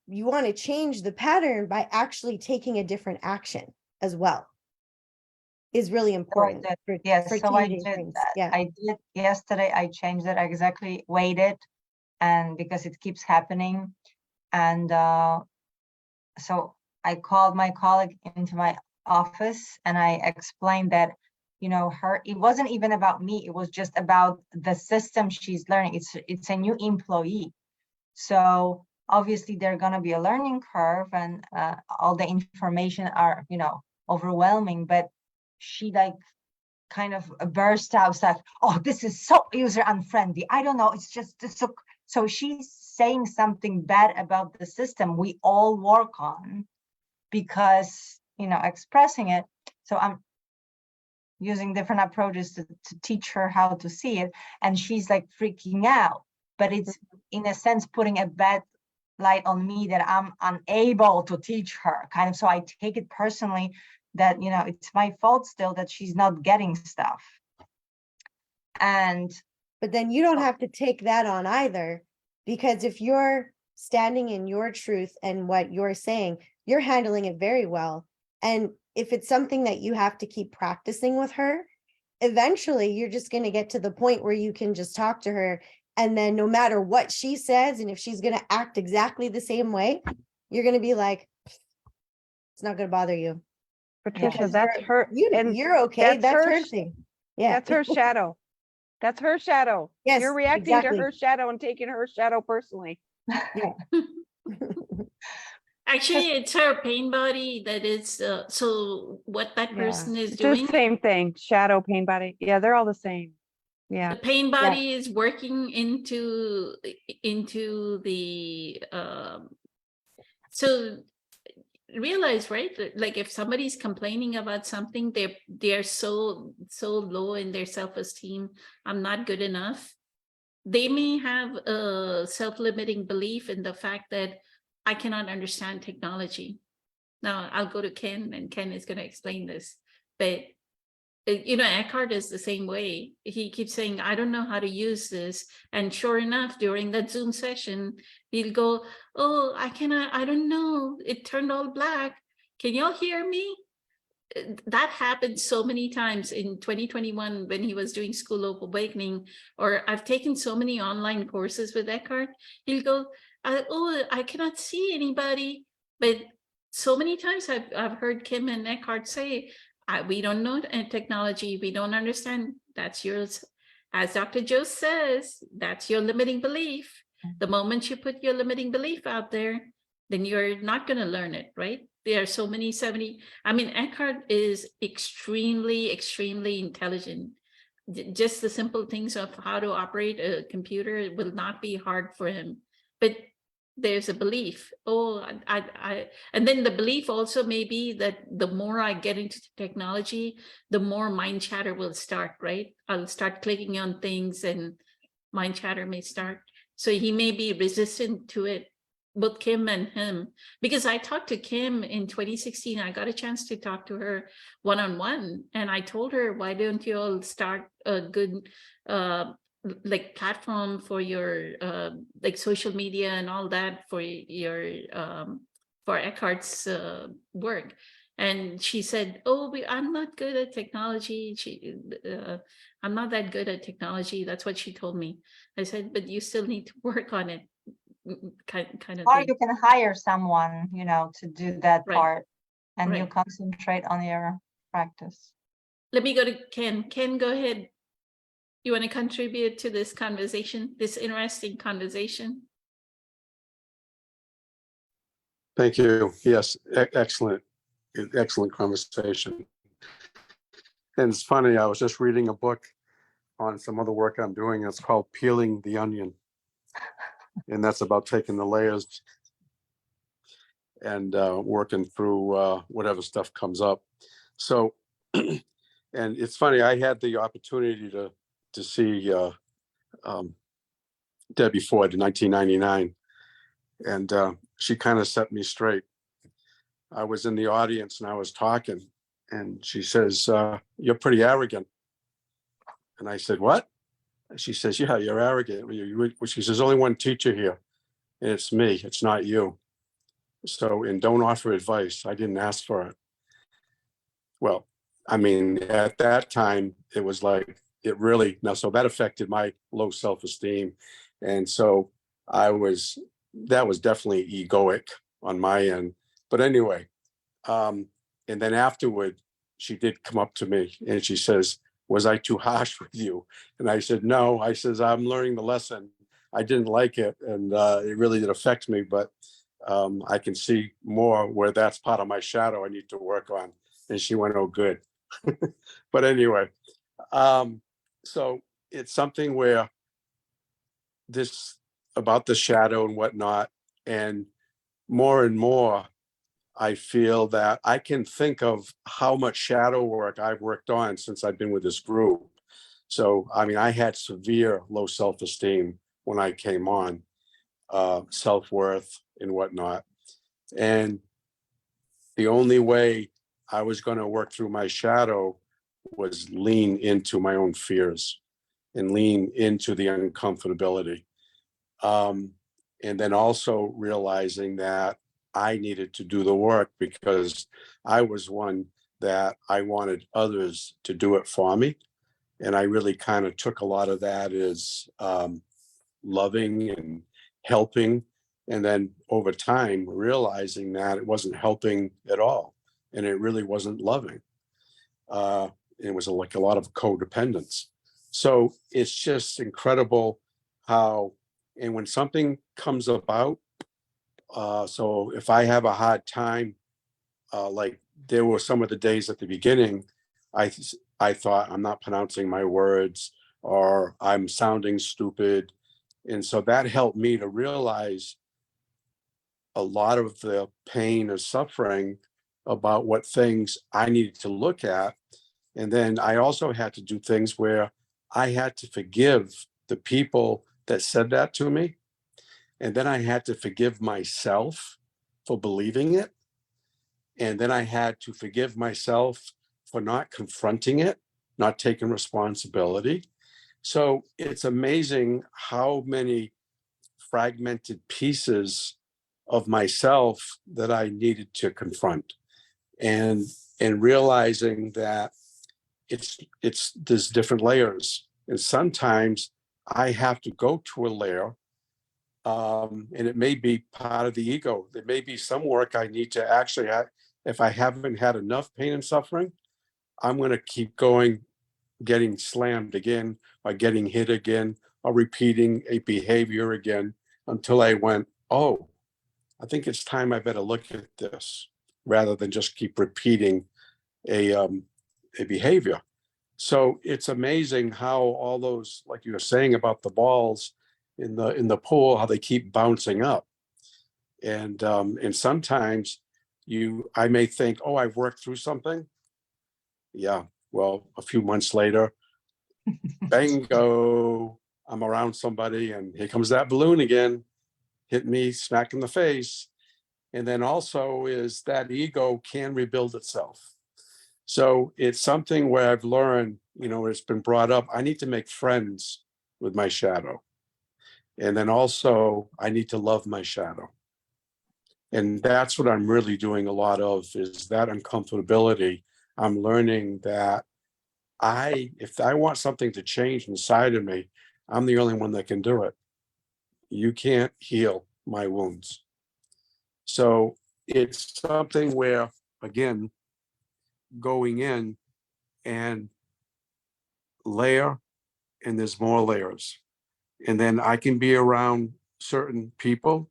want to change the pattern by actually taking a different action as well, is really important. For Yes, so I changing did things. that. Yeah. I did yesterday. I changed it exactly, waited, and because it keeps happening. And so I called my colleague into my office and I explained that, it wasn't even about me. It was just about the system she's learning. It's a new employee. So obviously there's going to be a learning curve, and all the information are, overwhelming, but she kind of burst out like, oh, this is so user unfriendly. I don't know. It's just so she's saying something bad about the system we all work on, because, expressing it. So I'm using different approaches to teach her how to see it. And she's like freaking out, but it's in a sense putting a bad light on me that I'm unable to teach her, kind of. So I take it personally that, it's my fault still that she's not getting stuff. But then you don't have to take that on either, because if you're standing in your truth and what you're saying, you're handling it very well. And if it's something that you have to keep practicing with her, eventually you're just going to get to the point where you can just talk to her. And then no matter what she says, and if she's going to act exactly the same way, you're going to be like, it's not going to bother you. Patricia, Because that's her. And you're okay. That's her her thing. Yeah. that's her shadow. That's her shadow. Yes, You're reacting exactly. to her shadow and taking her shadow personally. actually, it's her pain body that is, so what that person is It's doing. the same thing. Shadow, pain body. Yeah, they're all the same. Yeah. The pain body is working into the so realize, right, that, like, if somebody's complaining about something, they're so low in their self-esteem. I'm not good enough. They may have a self-limiting belief in the fact that I cannot understand technology. Now I'll go to Ken, and Ken is going to explain this, but Eckhart is the same way. He keeps saying, I don't know how to use this. And sure enough, during that Zoom session, he'll go, oh, I don't know. It turned all black. Can y'all hear me? That happened so many times in 2021 when he was doing School of Awakening, or I've taken so many online courses with Eckhart. He'll go, oh, I cannot see anybody. But so many times I've heard Kim and Eckhart say, we don't know technology. We don't understand. That's yours. As Dr. Joe says, that's your limiting belief. The moment you put your limiting belief out there, then you're not going to learn it, right? There are so many Eckhart is extremely, extremely intelligent. just the simple things of how to operate a computer will not be hard for him. But there's a belief, oh, and then the belief also may be that the more I get into technology, the more mind chatter will start, right? I'll start clicking on things and mind chatter may start. So he may be resistant to it, both Kim and him. Because I talked to Kim in 2016, I got a chance to talk to her one-on-one, and I told her, why don't you all start a good like platform for your like social media and all that for your for Eckhart's work. And she said, oh, I'm not good at technology. I'm not that good at technology. That's what she told me. I said, but you still need to work on it, kind of Or thing. you can hire someone, you know, to do that Right, part, and you right. concentrate on your practice. Let me go to Ken. Ken, go ahead. You want to contribute to this conversation, this interesting conversation? Thank you. Yes, excellent conversation. And it's funny, I was just reading a book on some other work I'm doing. It's called Peeling the Onion. And that's about taking the layers and working through whatever stuff comes up. So, and it's funny, I had the opportunity to see Debbie Ford in 1999. And she kind of set me straight. I was in the audience and I was talking, and she says, you're pretty arrogant. And I said, what? And she says, yeah, you're arrogant. She says, only one teacher here, and it's me, it's not you. So, and don't offer advice. I didn't ask for it. Well, I mean, at that time, it was like, it really, now, so that affected my low self-esteem. And so that was definitely egoic on my end. But anyway, and then afterward, she did come up to me and she says, was I too harsh with you? And I said, no. I says, I'm learning the lesson. I didn't like it, and it really did affect me, but I can see more where that's part of my shadow I need to work on. And she went, oh, good. But anyway, so it's something where this about the shadow and whatnot, and more, I feel that I can think of how much shadow work I've worked on since I've been with this group. So, I mean, I had severe low self-esteem when I came on, self-worth and whatnot. And the only way I was going to work through my shadow was lean into my own fears and lean into the uncomfortability. And then also realizing that I needed to do the work because I was one that I wanted others to do it for me. And I really kind of took a lot of that as loving and helping. And then over time, realizing that it wasn't helping at all. And it really wasn't loving. It was like a lot of codependence. So it's just incredible how, and when something comes about, so if I have a hard time, like there were some of the days at the beginning, I thought I'm not pronouncing my words or I'm sounding stupid. And so that helped me to realize a lot of the pain or suffering about what things I needed to look at. And then I also had to do things where I had to forgive the people that said that to me. And then I had to forgive myself for believing it. And then I had to forgive myself for not confronting it, not taking responsibility. So it's amazing how many fragmented pieces of myself that I needed to confront. And realizing that there's different layers. And sometimes I have to go to a layer, and it may be part of the ego. There may be some work I need to actually have. If I haven't had enough pain and suffering, I'm going to keep going, getting slammed again, or getting hit again, or repeating a behavior again until I went, oh, I think it's time I better look at this rather than just keep repeating a behavior. So it's amazing how all those, like you were saying about the balls in the pool, how they keep bouncing up. And sometimes I may think, oh, I've worked through something. Yeah. Well, a few months later, bingo, I'm around somebody and here comes that balloon again, hit me smack in the face. And then also is that ego can rebuild itself. So it's something where I've learned, it's been brought up, I need to make friends with my shadow. And then also I need to love my shadow. And that's what I'm really doing a lot of, is that uncomfortability. I'm learning that if I want something to change inside of me, I'm the only one that can do it. You can't heal my wounds. So it's something where, again, going in and layer, and there's more layers. And then I can be around certain people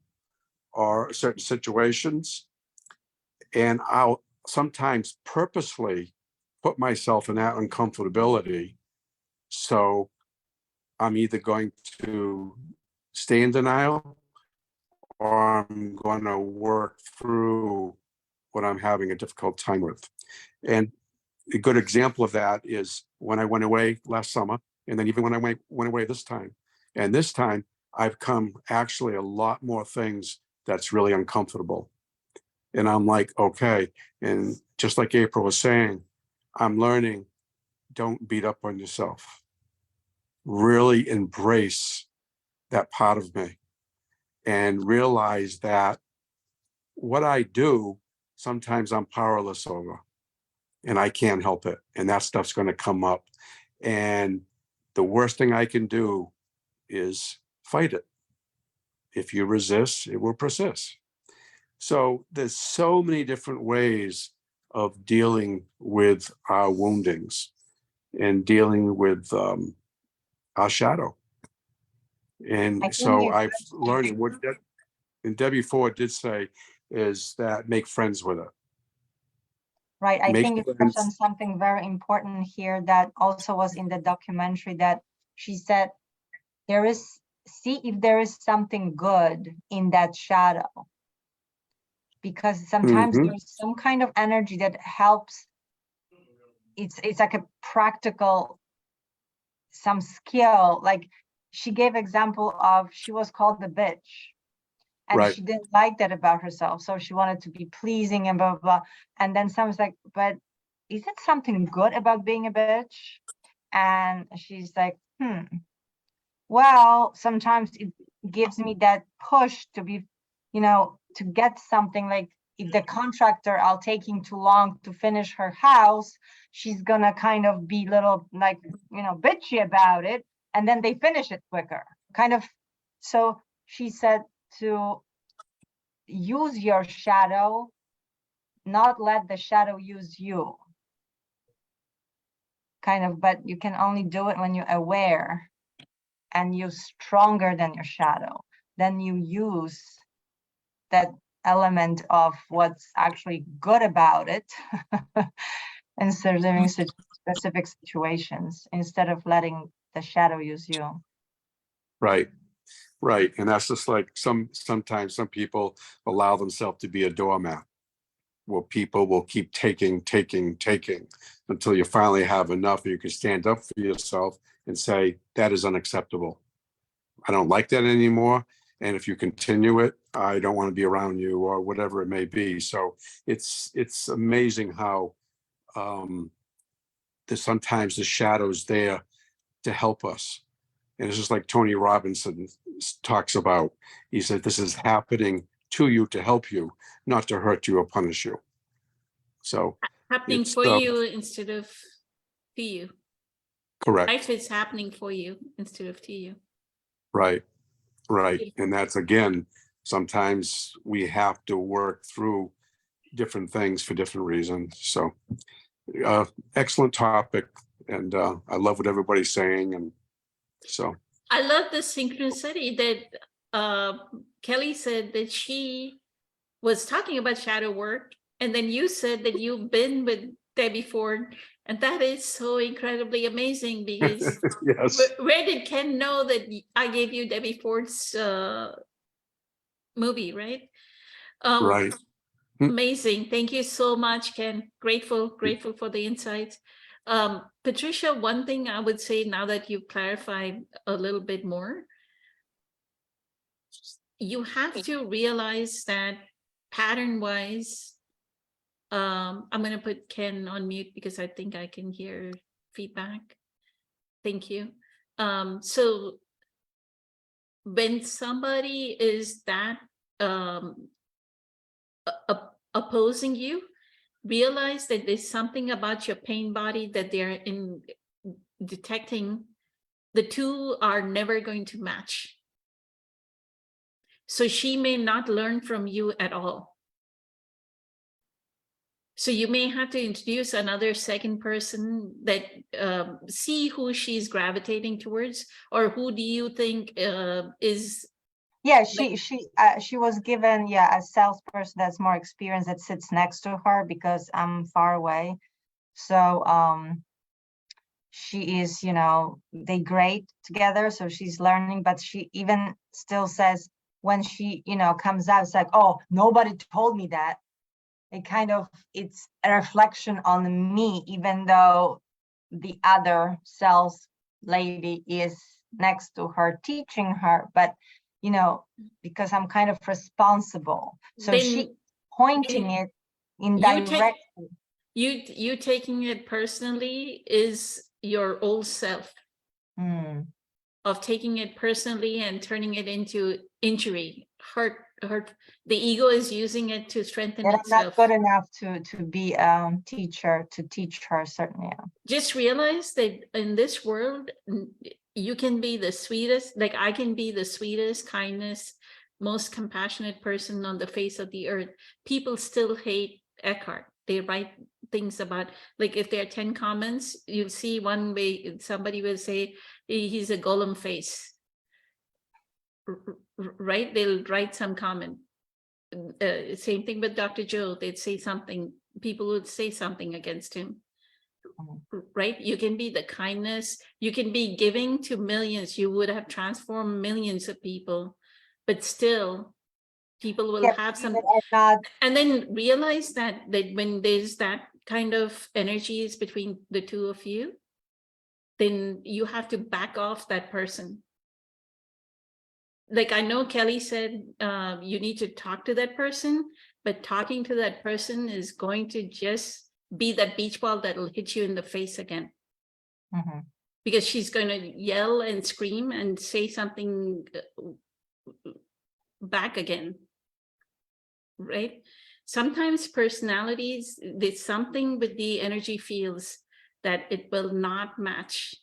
or certain situations, and I'll sometimes purposely put myself in that uncomfortability. So I'm either going to stay in denial or I'm going to work through what I'm having a difficult time with. And a good example of that is when I went away last summer, and then even when I went away this time. And this time I've come actually a lot more things that's really uncomfortable. And I'm like, okay. And just like April was saying, I'm learning, don't beat up on yourself. Really embrace that part of me and realize that what I do, sometimes I'm powerless over and I can't help it. And that stuff's going to come up. And the worst thing I can do is fight it. If you resist, it will persist. So there's so many different ways of dealing with our woundings and dealing with our shadow. I And think so you- I've learned what and Debbie Ford did say is that make friends with it. Right, I Make think you touched on friends. something very important here that also was in the documentary, that she said, see if there is something good in that shadow. Because sometimes Mhm. there's some kind of energy that helps. It's like a practical, some skill. Like she gave example of, she was called the bitch. And Right. she didn't like that about herself. So she wanted to be pleasing and blah, blah, blah. And then someone's like, but is it something good about being a bitch? And she's like, well, sometimes it gives me that push to be, to get something. Like if the contractor are taking too long to finish her house, she's gonna kind of be little like, bitchy about it. And then they finish it quicker, kind of. So she said to use your shadow, not let the shadow use you. Kind of, but you can only do it when you're aware and you're stronger than your shadow. Then you use that element of what's actually good about it instead of living such specific situations, instead of letting the shadow use you. Right. Right. And that's just like sometimes some people allow themselves to be a doormat. Well, people will keep taking until you finally have enough and you can stand up for yourself and say, that is unacceptable. I don't like that anymore. And if you continue it, I don't want to be around you, or whatever it may be. So it's amazing how sometimes the shadow's there to help us. And it's just like Tony Robinson talks about. He said, this is happening to you to help you, not to hurt you or punish you. So Happening it's for you instead of to you. correct. Life is happening for you instead of to you. Right. Right. And that's, again, sometimes we have to work through different things for different reasons. So excellent topic. And I love what everybody's saying. And so I love the synchronicity that Kelly said that she was talking about shadow work. And then you said that you've been with Debbie Ford, and that is so incredibly amazing because Yes, where did Ken know that I gave you Debbie Ford's movie, right? right. Amazing. Thank you so much, Ken. Grateful for the insights. Patricia, one thing I would say now that you've clarified a little bit more, you have to realize that pattern-wise, I'm going to put Ken on mute because I think I can hear feedback. Thank you. So when somebody is that opposing you, realize that there's something about your pain body that they're in detecting. The two are never going to match. So she may not learn from you at all. So you may have to introduce another second person that see who she's gravitating towards, or who do you think is. Yeah, she was given, yeah, a salesperson that's more experienced that sits next to her because I'm far away. So she is, you know, they grade together, so she's learning, but she even still says when she, you know, comes out, it's like, oh, nobody told me that. It kind of, it's a reflection on me, even though the other sales lady is next to her teaching her, but you know, because I'm kind of responsible. So she Then pointing it in you take direction. you taking it personally is your old self of taking it personally and turning it into injury, hurt. The ego is using it to strengthen That I'm not itself. good enough to be teacher, to teach her, certainly. Yeah. Just realize that in this world, you can be the sweetest, like I can be the sweetest, kindest, most compassionate person on the face of the earth. People still hate Eckhart. They write things about, like if there are 10 comments, you see one way somebody will say he's a golem face, right? They'll write some comment. Same thing with Dr. Joe. They'd say something, people would say something against him. Right? You can be the kindness, you can be giving to millions, you would have transformed millions of people, but still people will Yeah, have some, not, and then realize that when there's that kind of energies between the two of you, then you have to back off that person. Like I know Kelly said, you need to talk to that person, but talking to that person is going to just be that beach ball that'll hit you in the face again. Because she's going to yell and scream and say something back again, right? Sometimes personalities, there's something with the energy fields that it will not match.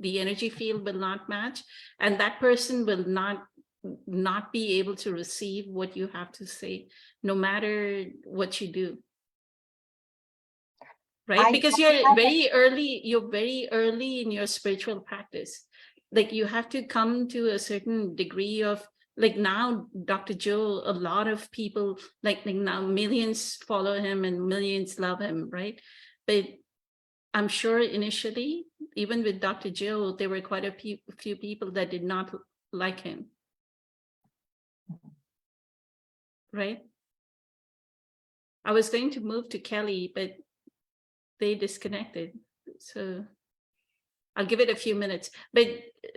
The energy field will not match, and that person will not be able to receive what you have to say, no matter what you do. Right? Because you're very early in your spiritual practice. Like you have to come to a certain degree of, like now, Dr. Joe, a lot of people, like now millions follow him and millions love him, right? But I'm sure initially, even with Dr. Joe, there were quite a few people that did not like him. Right? I was going to move to Kelly, but they disconnected. So I'll give it a few minutes, but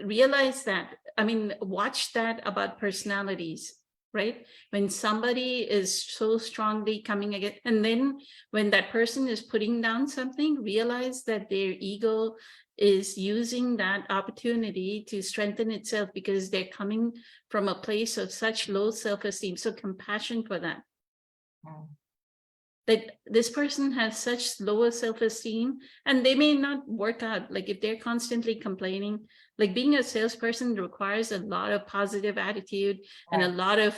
realize that, I mean, watch that about personalities, right? When somebody is so strongly coming again, and then when that person is putting down something, realize that their ego is using that opportunity to strengthen itself because they're coming from a place of such low self-esteem. So compassion for that. That this person has such lower self-esteem and they may not work out. Like if they're constantly complaining, like being a salesperson requires a lot of positive attitude and a lot of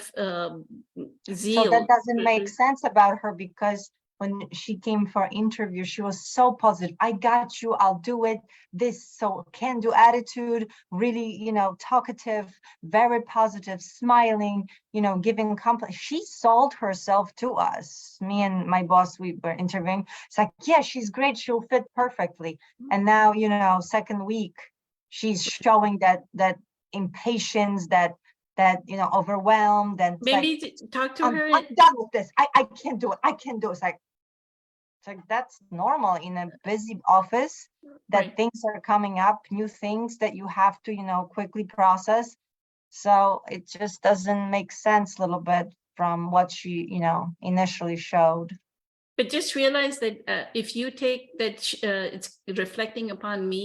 zeal. So that doesn't make sense about her because when she came for interview, she was so positive. I got you, I'll do it. This so can-do attitude, really, talkative, very positive, smiling, giving compliment. She sold herself to us. Me and my boss, we were interviewing. It's like, yeah, she's great. She'll fit perfectly. And now, second week, she's showing that impatience, that overwhelmed, and it's like, Maybe talk to I'm her. done with this. I can't do it. I can't do it. It's like that's normal in a busy office, that Right. things are coming up, new things that you have to, quickly process. So it just doesn't make sense a little bit from what she, initially showed. But just realize that if you take that it's reflecting upon me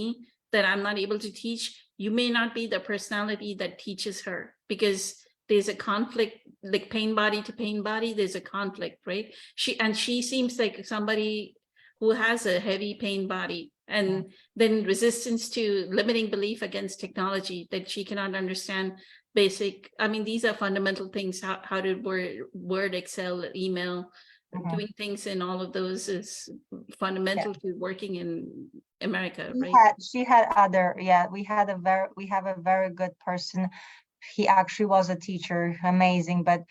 that I'm not able to teach, you may not be the personality that teaches her, because there's a conflict, like pain body to pain body, there's a conflict, right? She seems like somebody who has a heavy pain body, and then resistance to limiting belief against technology, that she cannot understand basic, I mean, these are fundamental things, how to word, Excel, email, Mhm. doing things in all of those is fundamental to working in America, She right? had other, we have a very good person. He actually was a teacher, amazing, but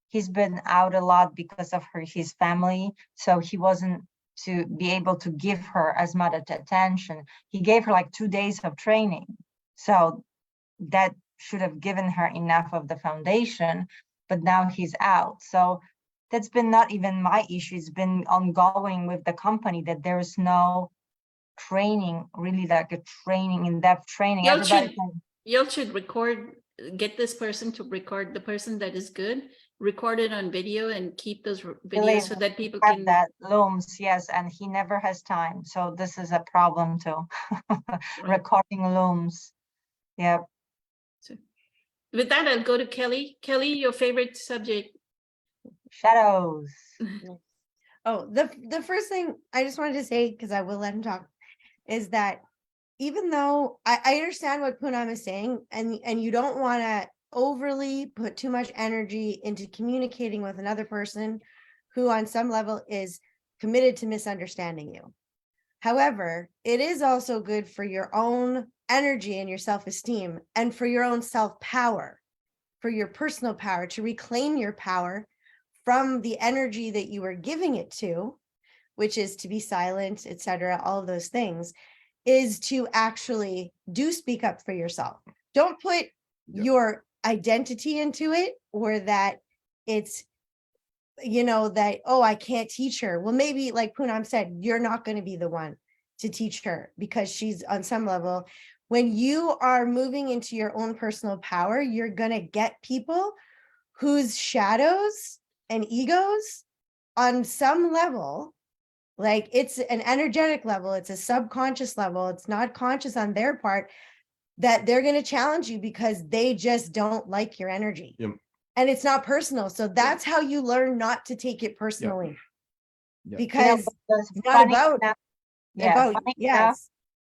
he's been out a lot because of his family. So he wasn't to be able to give her as much attention. He gave her like 2 days of training. So that should have given her enough of the foundation, but now he's out. So that's been not even my issue. It's been ongoing with the company, that there is no training, really like a training, in-depth training. Everybody can, You should record, get this person to record, the person that is good, record it on video and keep those believe videos so that people have can. that looms, yes, and he never has time. So this is a problem too. Recording looms. Yeah. So, with that, I'll go to Kelly. Kelly, your favorite subject? Shadows. Oh, the first thing I just wanted to say, because I will let him talk, is that even though I understand what Poonam is saying, and you don't want to overly put too much energy into communicating with another person who on some level is committed to misunderstanding you. However, it is also good for your own energy and your self-esteem, and for your own self-power, for your personal power, to reclaim your power from the energy that you are giving it to, which is to be silent, etc., all of those things, is to actually do speak up for yourself. Don't put your identity into it, or that it's, that, oh, I can't teach her. Well, maybe like Poonam said, you're not going to be the one to teach her, because she's on some level. When you are moving into your own personal power, you're going to get people whose shadows and egos on some level, like it's an energetic level, it's a subconscious level, it's not conscious on their part, that they're going to challenge you because they just don't like your energy. Yep. And it's not personal. So that's how you learn not to take it personally. Yep. Because it's it's not funny about, enough- about, funny yes. enough,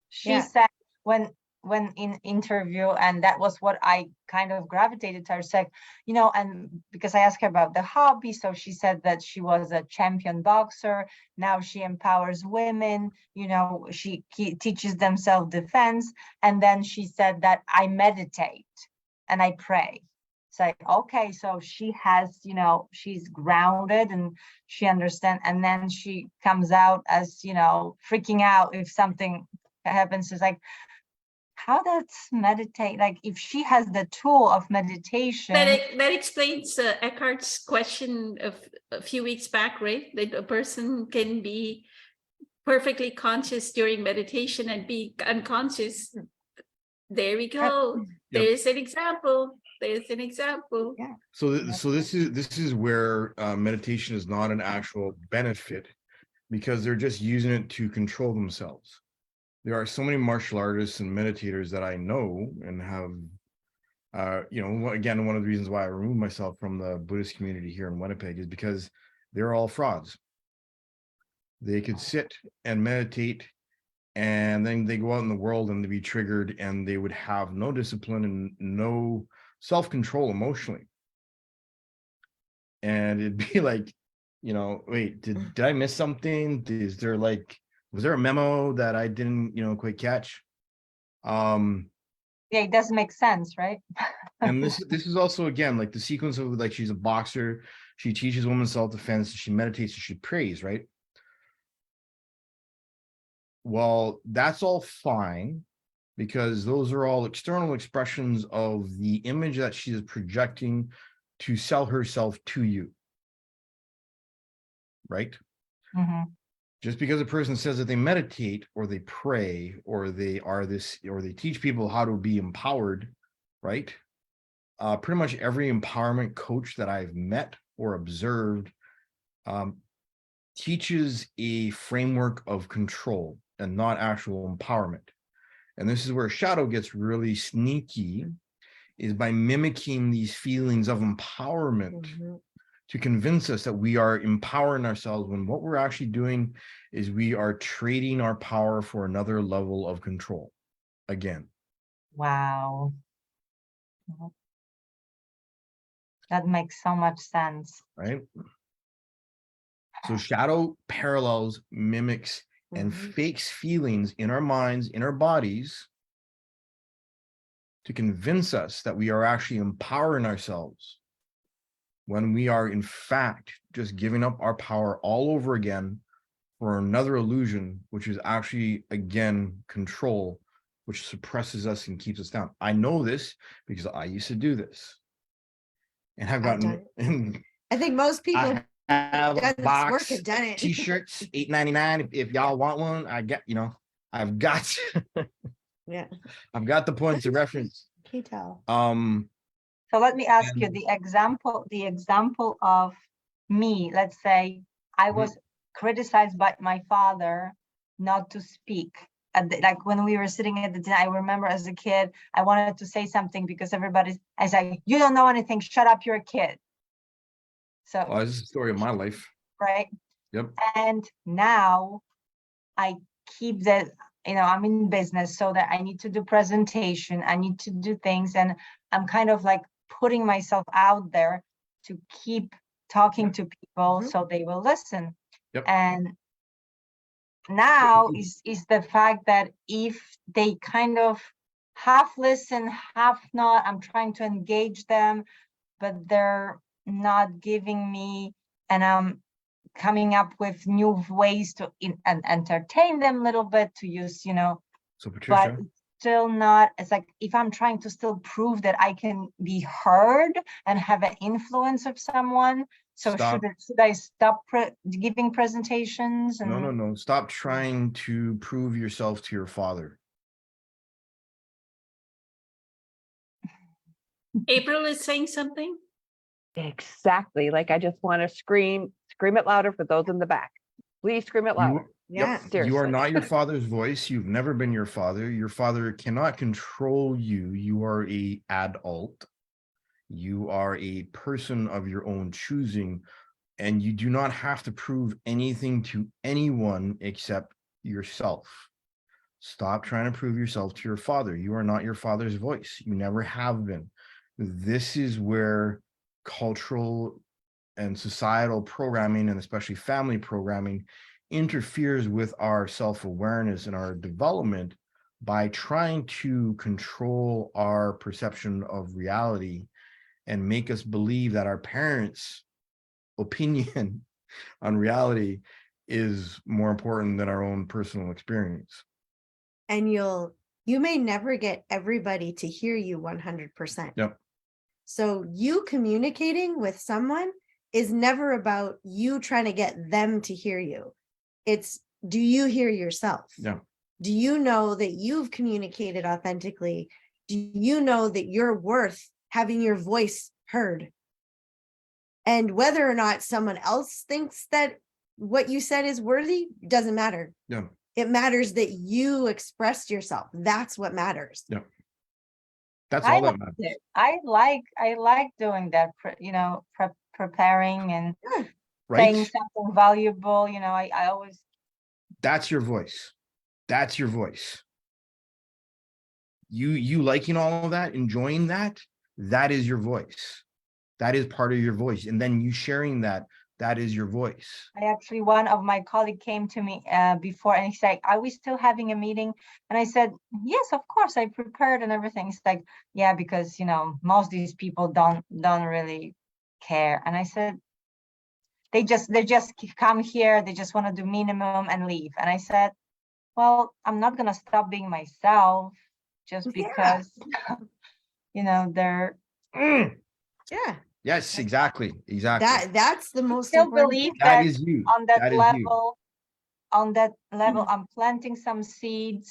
she Yeah. said when in interview, and that was what I kind of gravitated to her, said, and because I asked her about the hobby, so she said that she was a champion boxer. Now she empowers women, she teaches them self-defense. And then she said that I meditate and I pray. It's like, okay, so she has, she's grounded and she understands. And then she comes out as, freaking out if something happens. It's like, how does meditate, like if she has the tool of meditation? That explains Eckhart's question of a few weeks back, right? That a person can be perfectly conscious during meditation and be unconscious. There we go. Yep. There's an example. There's an example. Yeah. So this is where meditation is not an actual benefit, because they're just using it to control themselves. There are so many martial artists and meditators that I know and have, again, one of the reasons why I removed myself from the Buddhist community here in Winnipeg is because they're all frauds. They could sit and meditate, and then they go out in the world and they be triggered, and they would have no discipline and no self-control emotionally. And it'd be like, you know, wait, did I miss something? Is there like, was there a memo that I didn't, you know, quite catch? Yeah, it doesn't make sense, right? And this is also again like the sequence of like she's a boxer, she teaches women self-defense, she meditates, she prays, right? Well, that's all fine because those are all external expressions of the image that she is projecting to sell herself to you, right? Mhm. Just because a person says that they meditate or they pray or they are this or they teach people how to be empowered, right? Pretty much every empowerment coach that I've met or observed teaches a framework of control and not actual empowerment. And this is where shadow gets really sneaky, is by mimicking these feelings of empowerment to convince us that we are empowering ourselves, when what we're actually doing is we are trading our power for another level of control. Again, Wow. That makes so much sense. right? So shadow parallels, mimics, and fakes feelings in our minds, in our bodies, to convince us that we are actually empowering ourselves, when we are in fact just giving up our power all over again for another illusion, which is actually, again, control, which suppresses us and keeps us down. I know this because I used to do this. And I've I've done gotten, it. and I think most people I have done a this box, work have done it. t-shirts, $8.99. If y'all want one, I get, you know, I've got Yeah, I've got the points of reference. can you tell? So let me ask you And- the example of me, let's say I was criticized by my father not to speak. Like when we were sitting at the dinner, I remember as a kid, I wanted to say something because I said, you don't know anything, shut up, you're a kid. So, Well, this is the story of my life. right. Yep. And now I keep that, I'm in business, so that I need to do presentation, I need to do things, and I'm kind of like putting myself out there to keep talking to people so they will listen. Yep. And now is the fact that if they kind of half listen, half not, I'm trying to engage them, but they're not giving me, and I'm coming up with new ways to and entertain them a little bit, to use, So but Patricia, it's still not, it's like if I'm trying to still prove that I can be heard and have an influence of someone, so Stop. should I stop giving presentations? And no. Stop trying to prove yourself to your father. April is saying something. Exactly. Like I just want to scream it louder for those in the back. Please scream it louder. Yeah. Yep. You are Seriously. not your father's voice. You've never been your father. Your father cannot control you. You are a adult. You are a person of your own choosing, and you do not have to prove anything to anyone except yourself. Stop trying to prove yourself to your father. You are not your father's voice. You never have been. This is where cultural and societal programming, and especially family programming, interferes with our self-awareness and our development by trying to control our perception of reality and make us believe that our parents' opinion on reality is more important than our own personal experience. And you may never get everybody to hear you 100%. Yep. So you communicating with someone is never about you trying to get them to hear you. It's, do you hear yourself? Yeah. Do you know that you've communicated authentically? Do you know that you're worth having your voice heard? And whether or not someone else thinks that what you said is worthy doesn't matter. Yeah. It matters that you expressed yourself. That's what matters. Yeah. That's I all that like matters. it. I like doing that, preparing and saying Right? something valuable. I always, That's your voice. That's your voice. You liking all of that, enjoying that, that is your voice. That is part of your voice. And then you sharing that, That is your voice. One of my colleague came to me before and he's like, are we still having a meeting? And I said, yes, of course, I prepared and everything. It's like, yeah, because most of these people don't really care. And I said, they just come here, they just want to do minimum and leave. And I said, well, I'm not gonna stop being myself just Yeah. because they're Mm. Yeah, Yes, exactly. that's the most still important believe thing. That that is you. on that That is you. level, I'm planting some seeds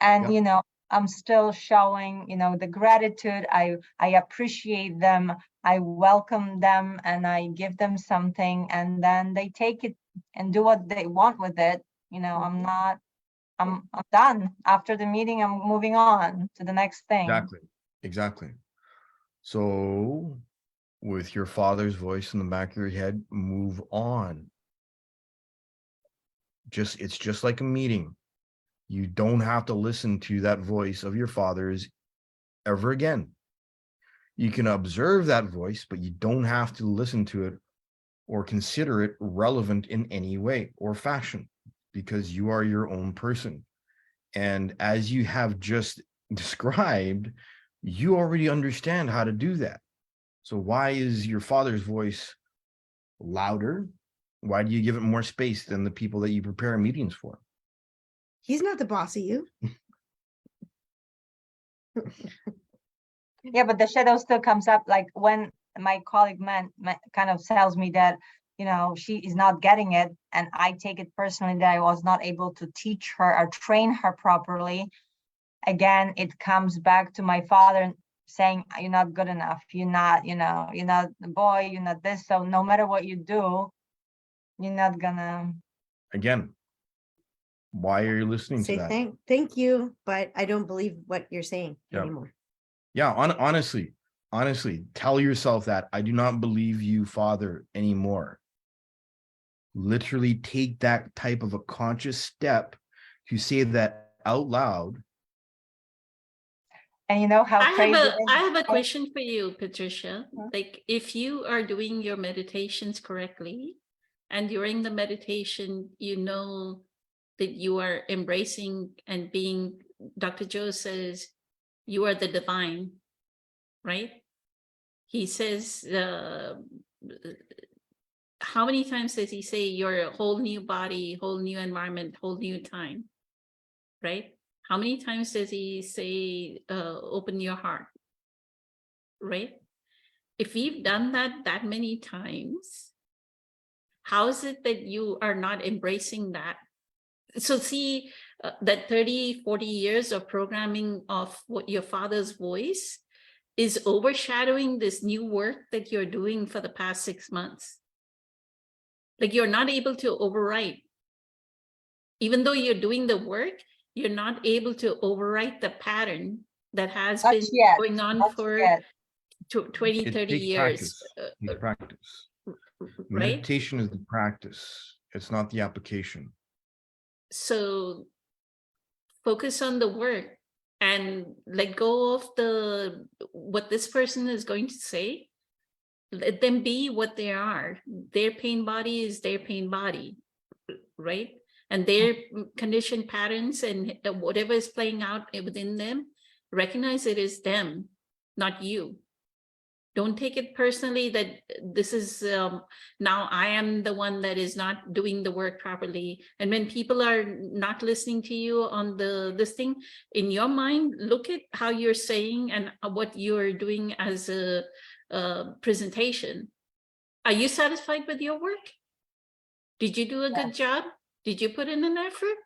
and Yep. I'm still showing the gratitude. I appreciate them, I welcome them, and I give them something, and then they take it and do what they want with it. I'm done. After the meeting, I'm moving on to the next thing. Exactly. So with your father's voice in the back of your head, move on. It's just like a meeting. You don't have to listen to that voice of your father's ever again. You can observe that voice, but you don't have to listen to it or consider it relevant in any way or fashion, because you are your own person. And as you have just described, you already understand how to do that. So why is your father's voice louder? Why do you give it more space than the people that you prepare meetings for? He's not the boss of you. Yeah, but the shadow still comes up, like when my colleague kind of tells me that she is not getting it, and I take it personally that I was not able to teach her or train her properly. Again, it comes back to my father saying, you're not good enough, you're not the boy, you're not this, so no matter what you do, you're not gonna. Again, why are you listening to Say that? thank you, but I don't believe what you're saying Yeah. anymore. Yeah, honestly, tell yourself that I do not believe you, Father, anymore. Literally take that type of a conscious step to say that out loud. And you know how I crazy it I is? have a question for you, Patricia. Mhm. Like, if you are doing your meditations correctly, and during the meditation, you know that you are embracing and being, Dr. Joe says, you are the divine, right? He says, how many times does he say you're a whole new body, whole new environment, whole new time, right? How many times does he say, open your heart, right? If we've done that many times, how is it that you are not embracing that? So see, that 30, 40 years of programming of what your father's voice is overshadowing this new work that you're doing for the past 6 months. Like, you're not able to overwrite. Even though you're doing the work, you're not able to overwrite the pattern that has Not been yet, going on not for yet. 20, It 30 takes years, practice. It takes practice. right? Meditation is the practice. It's not the application. So focus on the work and let go of what this person is going to say. Let them be what they are. Their pain body is their pain body, right? And their conditioned patterns and whatever is playing out within them, recognize it is them, not you. Don't take it personally that this is now I am the one that is not doing the work properly. And when people are not listening to you on this thing, in your mind, look at how you're saying and what you're doing as a presentation. Are you satisfied with your work? Did you do a good job? Did you put in an effort?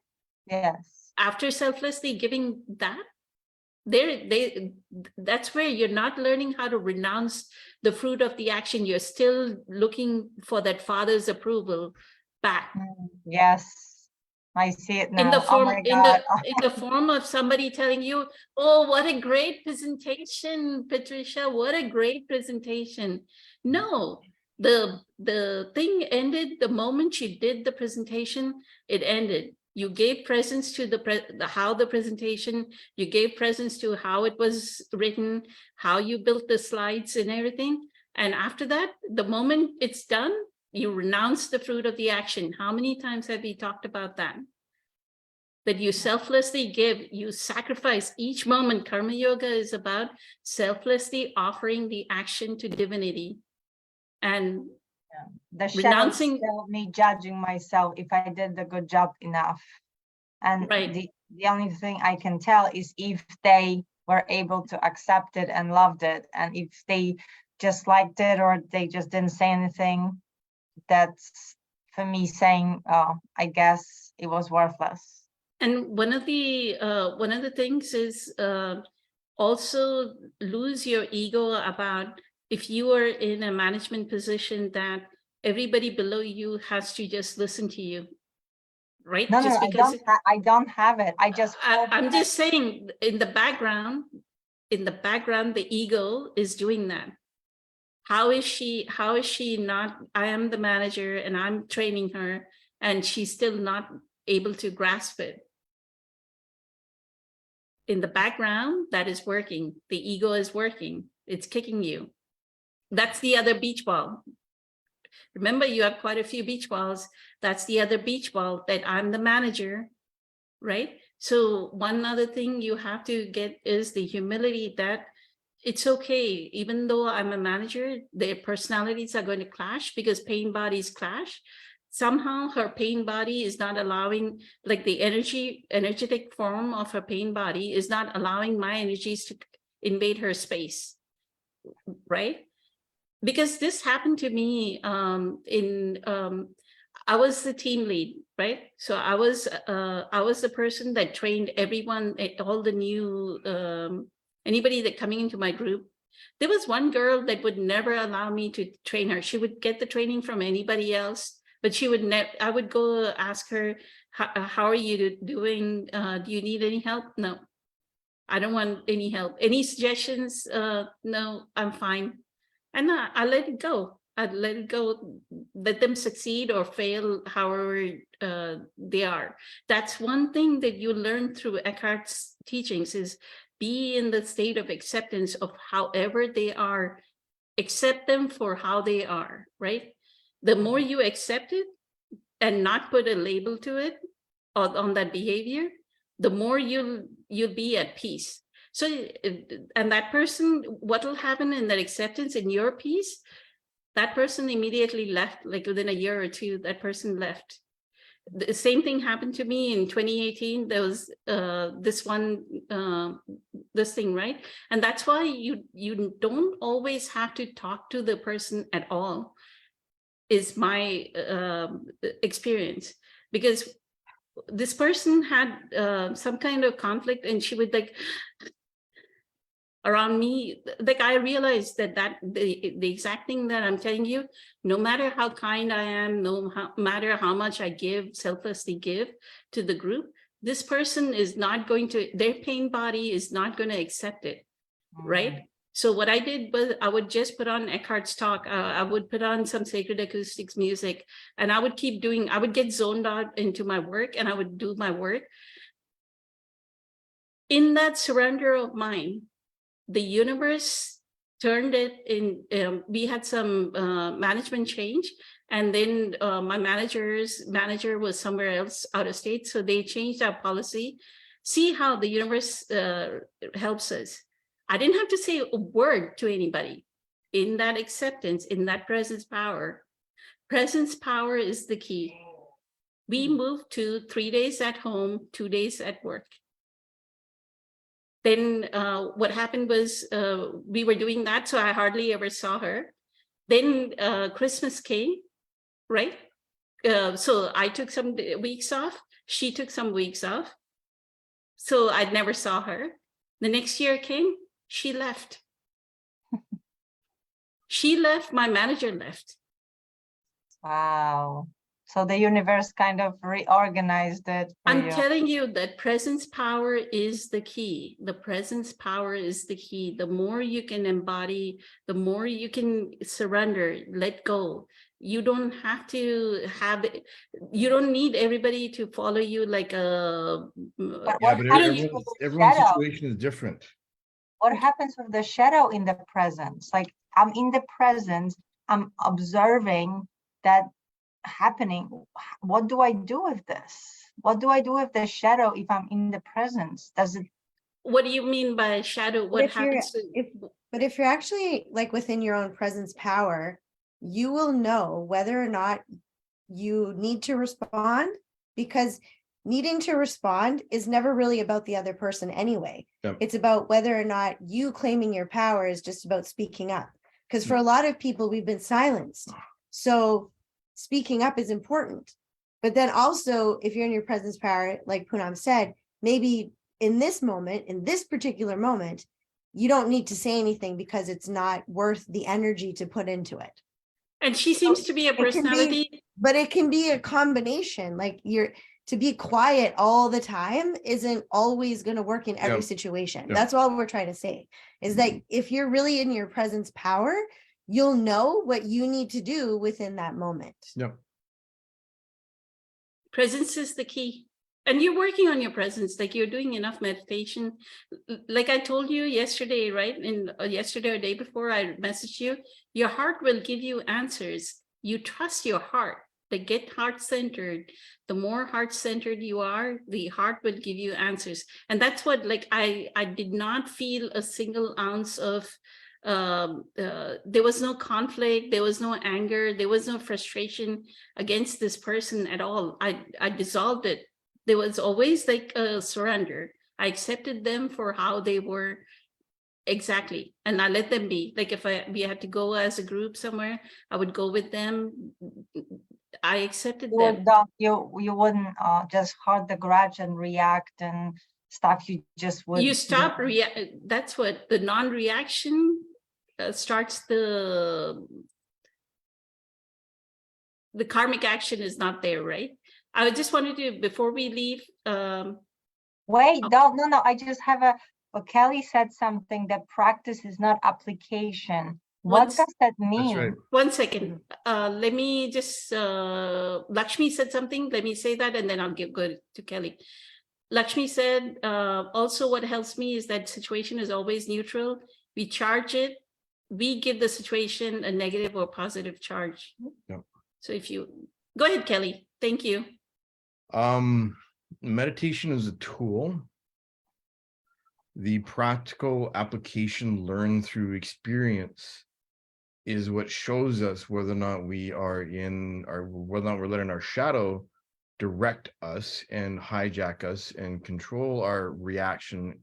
Yes. After selflessly giving that, that's where you're not learning how to renounce the fruit of the action. You're still looking for that father's approval back Yes, I see it in the now. Oh form my God. in the form of somebody telling you, oh, what a great presentation, Patricia, what a great presentation. No, the thing ended the moment you did the presentation. It ended. You gave presence to how the presentation, you gave presence to how it was written, how you built the slides and everything. And after that, the moment it's done, You renounce the fruit of the action. How many times have we talked about that? That you selflessly give, you sacrifice each moment. Karma yoga is about selflessly offering the action to divinity. And The shadow is renouncing- still me judging myself if I did the good job enough. And Right. the only thing I can tell is if they were able to accept it and loved it, and if they just liked it or they just didn't say anything, that's for me saying, oh, I guess it was worthless. And one of the things is also lose your ego about if you are in a management position that everybody below you has to just listen to you, right? No, Just no, because I don't have it. I just hope I'm that- just saying in the background, the ego is doing that. How is she not? I am the manager and I'm training her and she's still not able to grasp it. In the background, that is working. The ego is working. It's kicking you. That's the other beach ball. Remember, you have quite a few beach balls. That's the other beach ball that I'm the manager, right? So one other thing you have to get is the humility that it's okay. Even though I'm a manager, their personalities are going to clash because pain bodies clash. Somehow her pain body is not allowing, like the energetic form of her pain body is not allowing my energies to invade her space, right? Because this happened to me I was the team lead, right? So I was the person that trained everyone, all the new, anybody that coming into my group. There was one girl that would never allow me to train her. She would get the training from anybody else, but she would never, I would go ask her, how are you doing? Do you need any help? No, I don't want any help. Any suggestions? No, I'm fine. And I let it go. I'd let it go, let them succeed or fail, however they are. That's one thing that you learn through Eckhart's teachings is be in the state of acceptance of however they are, accept them for how they are, right? The more you accept it and not put a label to it on that behavior, the more you'll be at peace. So, and that person, what will happen in that acceptance in your peace, that person immediately left, like within a year or two, that person left. The same thing happened to me in 2018. There was this thing, right? And that's why you don't always have to talk to the person at all, is my experience. Because this person had some kind of conflict and she would like, around me, like I realized that the exact thing that I'm telling you, no matter how kind I am, no matter how much I give, selflessly give to the group, this person is not going to, their pain body is not going to accept it, right? So what I did was I would just put on Eckhart's talk. I would put on some sacred acoustics music and I would keep doing, I would get zoned out into my work and I would do my work. In that surrender of mine, the universe turned it in, we had some management change and then my manager was somewhere else out of state. So they changed our policy. See how the universe helps us. I didn't have to say a word to anybody. In that acceptance, in that presence power is the key. We moved to 3 days at home, 2 days at work. Then what happened was we were doing that, so I hardly ever saw her. Then Christmas came, right? So I took some weeks off. She took some weeks off. So I never saw her. The next year came, she left. She left, my manager left. Wow. So the universe kind of reorganized it for I'm you. telling you that presence power is the key. The presence power is the key. The more you can embody, the more you can surrender, let go. You don't have to have it. You don't need everybody to follow you like a. But Yeah, what but happens with everyone's the shadow? situation is different. What happens with the shadow in the presence? Like I'm in the presence, I'm observing that happening, what do I do with this? What do I do with the shadow if I'm in the presence? Does it, What do you mean by shadow? What if you're- happens to? But if you're actually like within your own presence power, you will know whether or not you need to respond, because needing to respond is never really about the other person anyway. Yep. It's about whether or not you claiming your power is just about speaking up. Because for a lot of people, we've been silenced. So speaking up is important. But then also, if you're in your presence power, like Poonam said, maybe in this moment, in this particular moment, you don't need to say anything because it's not worth the energy to put into it. And she seems to be a can be- personality. But it can be a combination. Like to be quiet all the time isn't always going to work in every Yep. situation. Yep. That's all we're trying to say, is that if you're really in your presence power, you'll know what you need to do within that moment. Yep. Presence is the key. And you're working on your presence, like you're doing enough meditation. Like I told you yesterday, right? Yesterday or day before I messaged you, your heart will give you answers. You trust your heart. Like get heart-centered. The more heart-centered you are, the heart will give you answers. And that's what, like, I did not feel a single ounce of, there was no conflict, there was no anger, there was no frustration against this person at all. I dissolved it. There was always like a surrender. I accepted them for how they were exactly, and I let them be. Like if we had to go as a group somewhere, I would go with them. I accepted them. you wouldn't just hold the grudge and react and stuff. You just would. You stop that's what the non-reaction starts. The karmic action is not there, right? I just wanted to, before we leave, Wait, Oh. no. I just have Kelly said something that practice is not application. What What's- does that That's mean? right. 1 second. Let me just, Lakshmi said something. Let me say that and then I'll go to Kelly. Lakshmi said, also what helps me is that situation is always neutral. We charge it. We give the situation a negative or positive charge. Yep. So if you, go ahead, Kelly. Thank you. Meditation is a tool. The practical application learned through experience is what shows us whether or not we are in, or whether or not we're letting our shadow direct us and hijack us and control our reaction,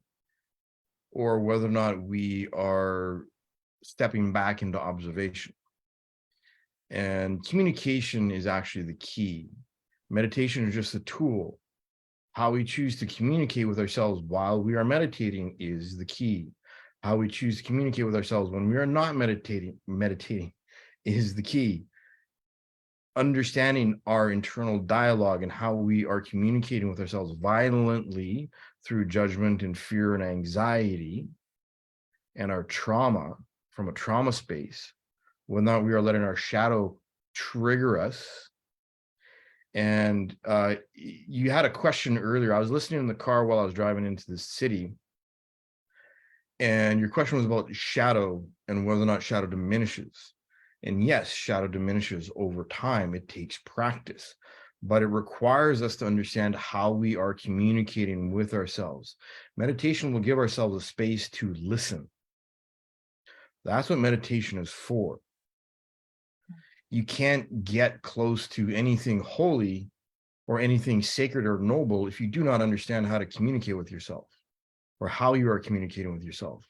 or whether or not we are stepping back into observation. And communication is actually the key. Meditation is just a tool. How we choose to communicate with ourselves while we are meditating is the key. How we choose to communicate with ourselves when we are not meditating is the key. Understanding our internal dialogue and how we are communicating with ourselves violently through judgment and fear and anxiety and our trauma from a trauma space, whether or not we are letting our shadow trigger us. And you had a question earlier. I was listening in the car while I was driving into the city. And your question was about shadow and whether or not shadow diminishes. And yes, shadow diminishes over time. It takes practice, but it requires us to understand how we are communicating with ourselves. Meditation will give ourselves a space to listen. That's what meditation is for. You can't get close to anything holy or anything sacred or noble if you do not understand how to communicate with yourself, or how you are communicating with yourself,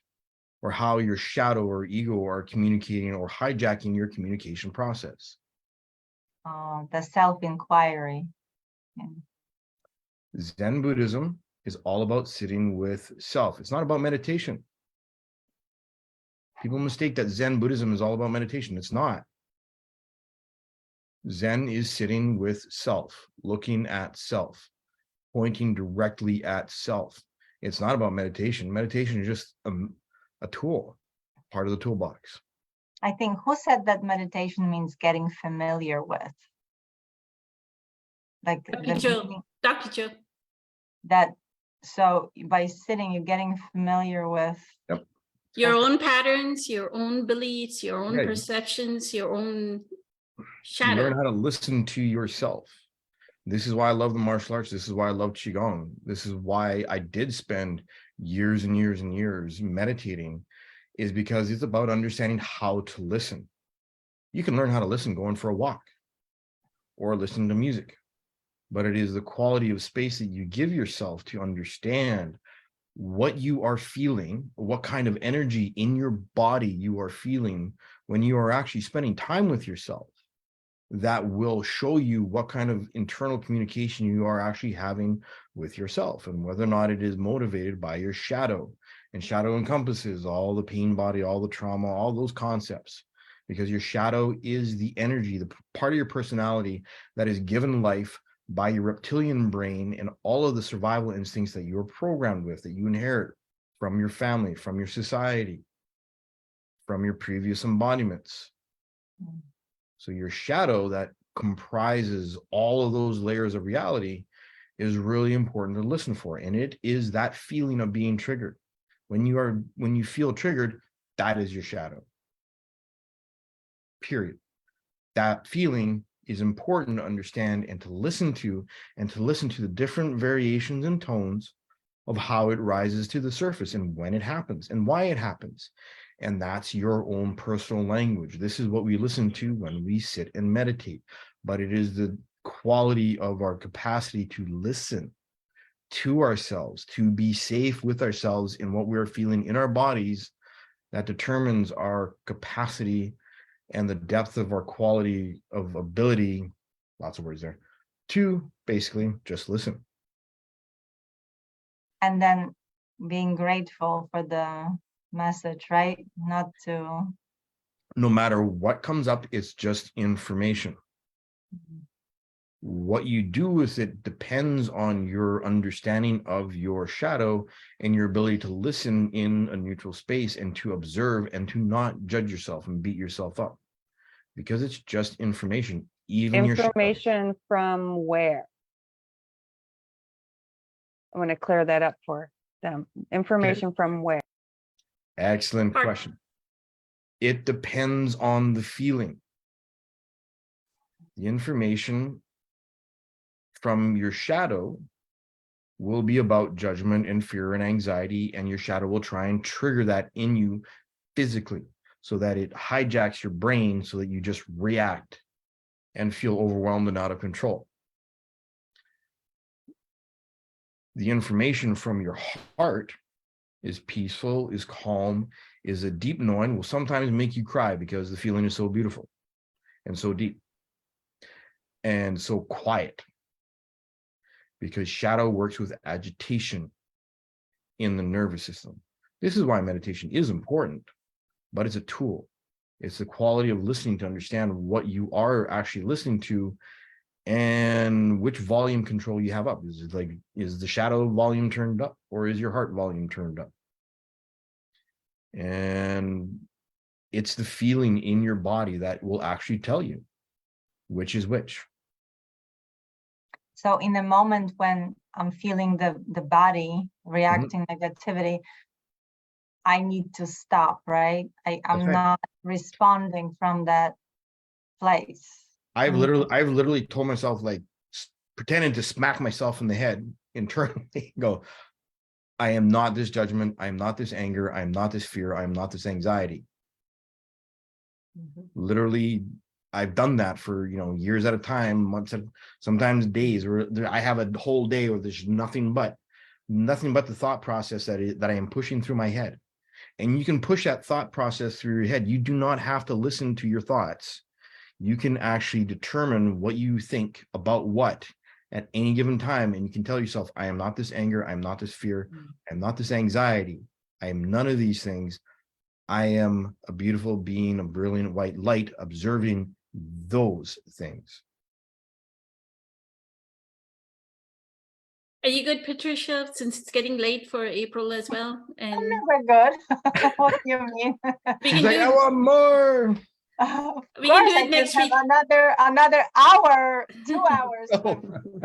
or how your shadow or ego are communicating or hijacking your communication process. The self-inquiry. Yeah. Zen Buddhism is all about sitting with self. It's not about meditation. People mistake that Zen Buddhism is all about meditation. It's not. Zen is sitting with self, looking at self, pointing directly at self. It's not about meditation. Meditation is just a tool, part of the toolbox. I think, who said that meditation means getting familiar with? Like Dr. the Joe. meaning Dr. Joe. that, so by sitting, you're getting familiar with. Your Okay. own patterns, your own beliefs, your own Right. perceptions, your own You learn shadow. how to listen to yourself. This is why I love the martial arts. This is why I love Qigong. This is why I did spend years and years and years meditating, is because it's about understanding how to listen. You can learn how to listen going for a walk or listen to music, but it is the quality of space that you give yourself to understand what you are feeling, what kind of energy in your body you are feeling when you are actually spending time with yourself, that will show you what kind of internal communication you are actually having with yourself, and whether or not it is motivated by your shadow. And shadow encompasses all the pain body, all the trauma, all those concepts, because your shadow is the energy, the part of your personality that is given life by your reptilian brain and all of the survival instincts that you're programmed with, that you inherit from your family, from your society, from your previous embodiments. So your shadow that comprises all of those layers of reality is really important to listen for. And it is that feeling of being triggered. When you feel triggered, that is your shadow. Period. That feeling is important to understand and to listen to, and to listen to the different variations and tones of how it rises to the surface and when it happens and why it happens. And that's your own personal language. This is what we listen to when we sit and meditate, but it is the quality of our capacity to listen to ourselves, to be safe with ourselves in what we're feeling in our bodies, that determines our capacity and the depth of our quality of ability, lots of words there, to basically just listen. And then being grateful for the message, right? Not to. No matter what comes up, it's just information. What you do with it depends on your understanding of your shadow and your ability to listen in a neutral space and to observe and to not judge yourself and beat yourself up, because it's just information. Even your shadow. Information from where? I want to clear that up for them. Information from where? Excellent Part- question. It depends on the feeling. The information from your shadow will be about judgment and fear and anxiety, and your shadow will try and trigger that in you physically, so that it hijacks your brain so that you just react and feel overwhelmed and out of control. The information from your heart is peaceful, is calm, is a deep knowing, will sometimes make you cry because the feeling is so beautiful and so deep and so quiet, because shadow works with agitation in the nervous system. This is why meditation is important, but it's a tool. It's the quality of listening to understand what you are actually listening to and which volume control you have up. Is it like, is the shadow volume turned up, or is your heart volume turned up? And it's the feeling in your body that will actually tell you which is which. So in the moment when I'm feeling the body reacting negativity, I need to stop, right? I'm That's right. not responding from that place. I've literally told myself, like, pretending to smack myself in the head internally, go, I am not this judgment, I am not this anger, I am not this fear, I am not this anxiety. Literally, I've done that for, years at a time, months, sometimes days, where I have a whole day where there's nothing but the thought process that I am pushing through my head. And you can push that thought process through your head. You do not have to listen to your thoughts. You can actually determine what you think about what at any given time. And you can tell yourself, I am not this anger, I am not this fear, I am not this anxiety, I am none of these things. I am a beautiful being, a brilliant white light, observing those things. Are you good, Patricia? Since it's getting late for April as well, and I'm never good. What do you mean? we She's can like, do I want more. Of We can course, do it I next can week. have another hour, 2 hours Oh.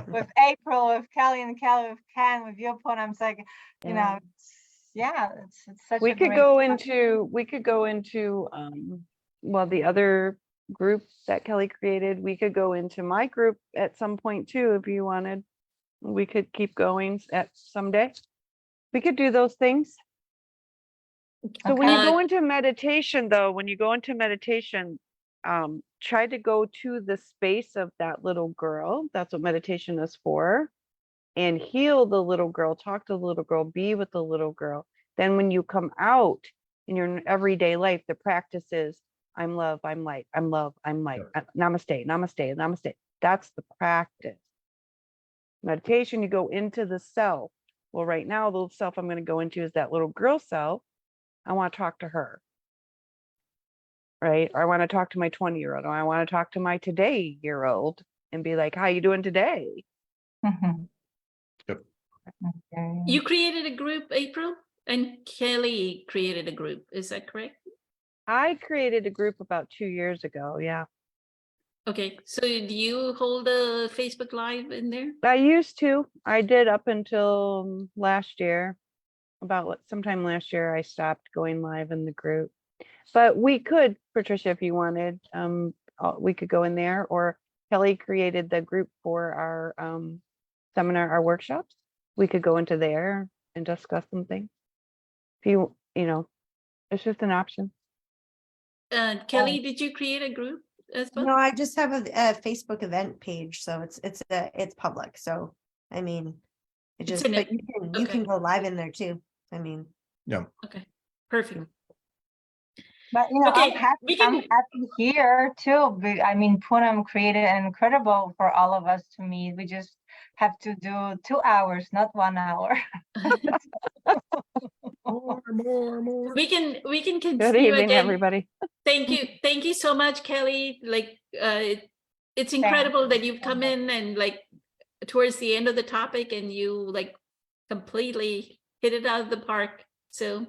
with April, with Kelly and Kelly, with Ken, with you. I'm saying, Yeah. it's such We a could great go topic. into, well, the other group that Kelly created. We could go into my group at some point too, if you wanted. We could keep going at someday. We could do those things. So when you Okay. go into meditation though, when you go into meditation, try to go to the space of that little girl. That's what meditation is for. And heal the little girl, talk to the little girl, be with the little girl. Then when you come out in your everyday life, the practice is I'm love, I'm light, I'm love, I'm light. Namaste, namaste, namaste. That's the practice. Meditation, you go into the self. Well, right now, the self I'm going to go into is that little girl self. I want to talk to her. Right? Or I want to talk to my 20-year-old. Or I want to talk to my today-year-old and be like, how you doing today? Mhm. Yep. Okay. You created a group, April, and Kelly created a group. Is that correct? I created a group about 2 years ago. Yeah. Okay, so do you hold a Facebook Live in there? I used to. I did up until last year. Sometime last year, I stopped going live in the group. But we could, Patricia, if you wanted, we could go in there, or Kelly created the group for our seminar, our workshops. We could go into there and discuss some things. If you know, it's just an option. Kelly, did you create a group as well? No, I just have a Facebook event page, so it's public. So I mean, it It's just in but it. you can Okay. go live in there too. I mean, Yeah. Okay, perfect. But you know, Okay, I'm happy. we I'm can- happy here too. I mean, Poonam created an incredible for all of us to meet. We just have to do 2 hours, not 1 hour. We can Good continue evening, again. everybody. Thank you so much, Kelly. Like, it's incredible that you've come in and like towards the end of the topic and you like completely hit it out of the park. So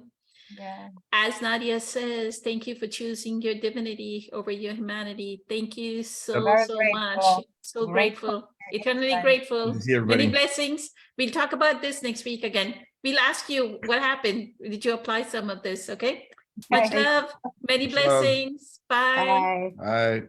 Yeah. as Nadia says, thank you for choosing your divinity over your humanity. Thank you so, Very so much. grateful. So Grateful grateful, for your eternally insight. grateful. Good to see Many everybody. blessings. We'll talk about this next week again. We'll ask you what happened. Did you apply some of this? Okay. Much Okay. love, many Much love. blessings. Bye. I All right.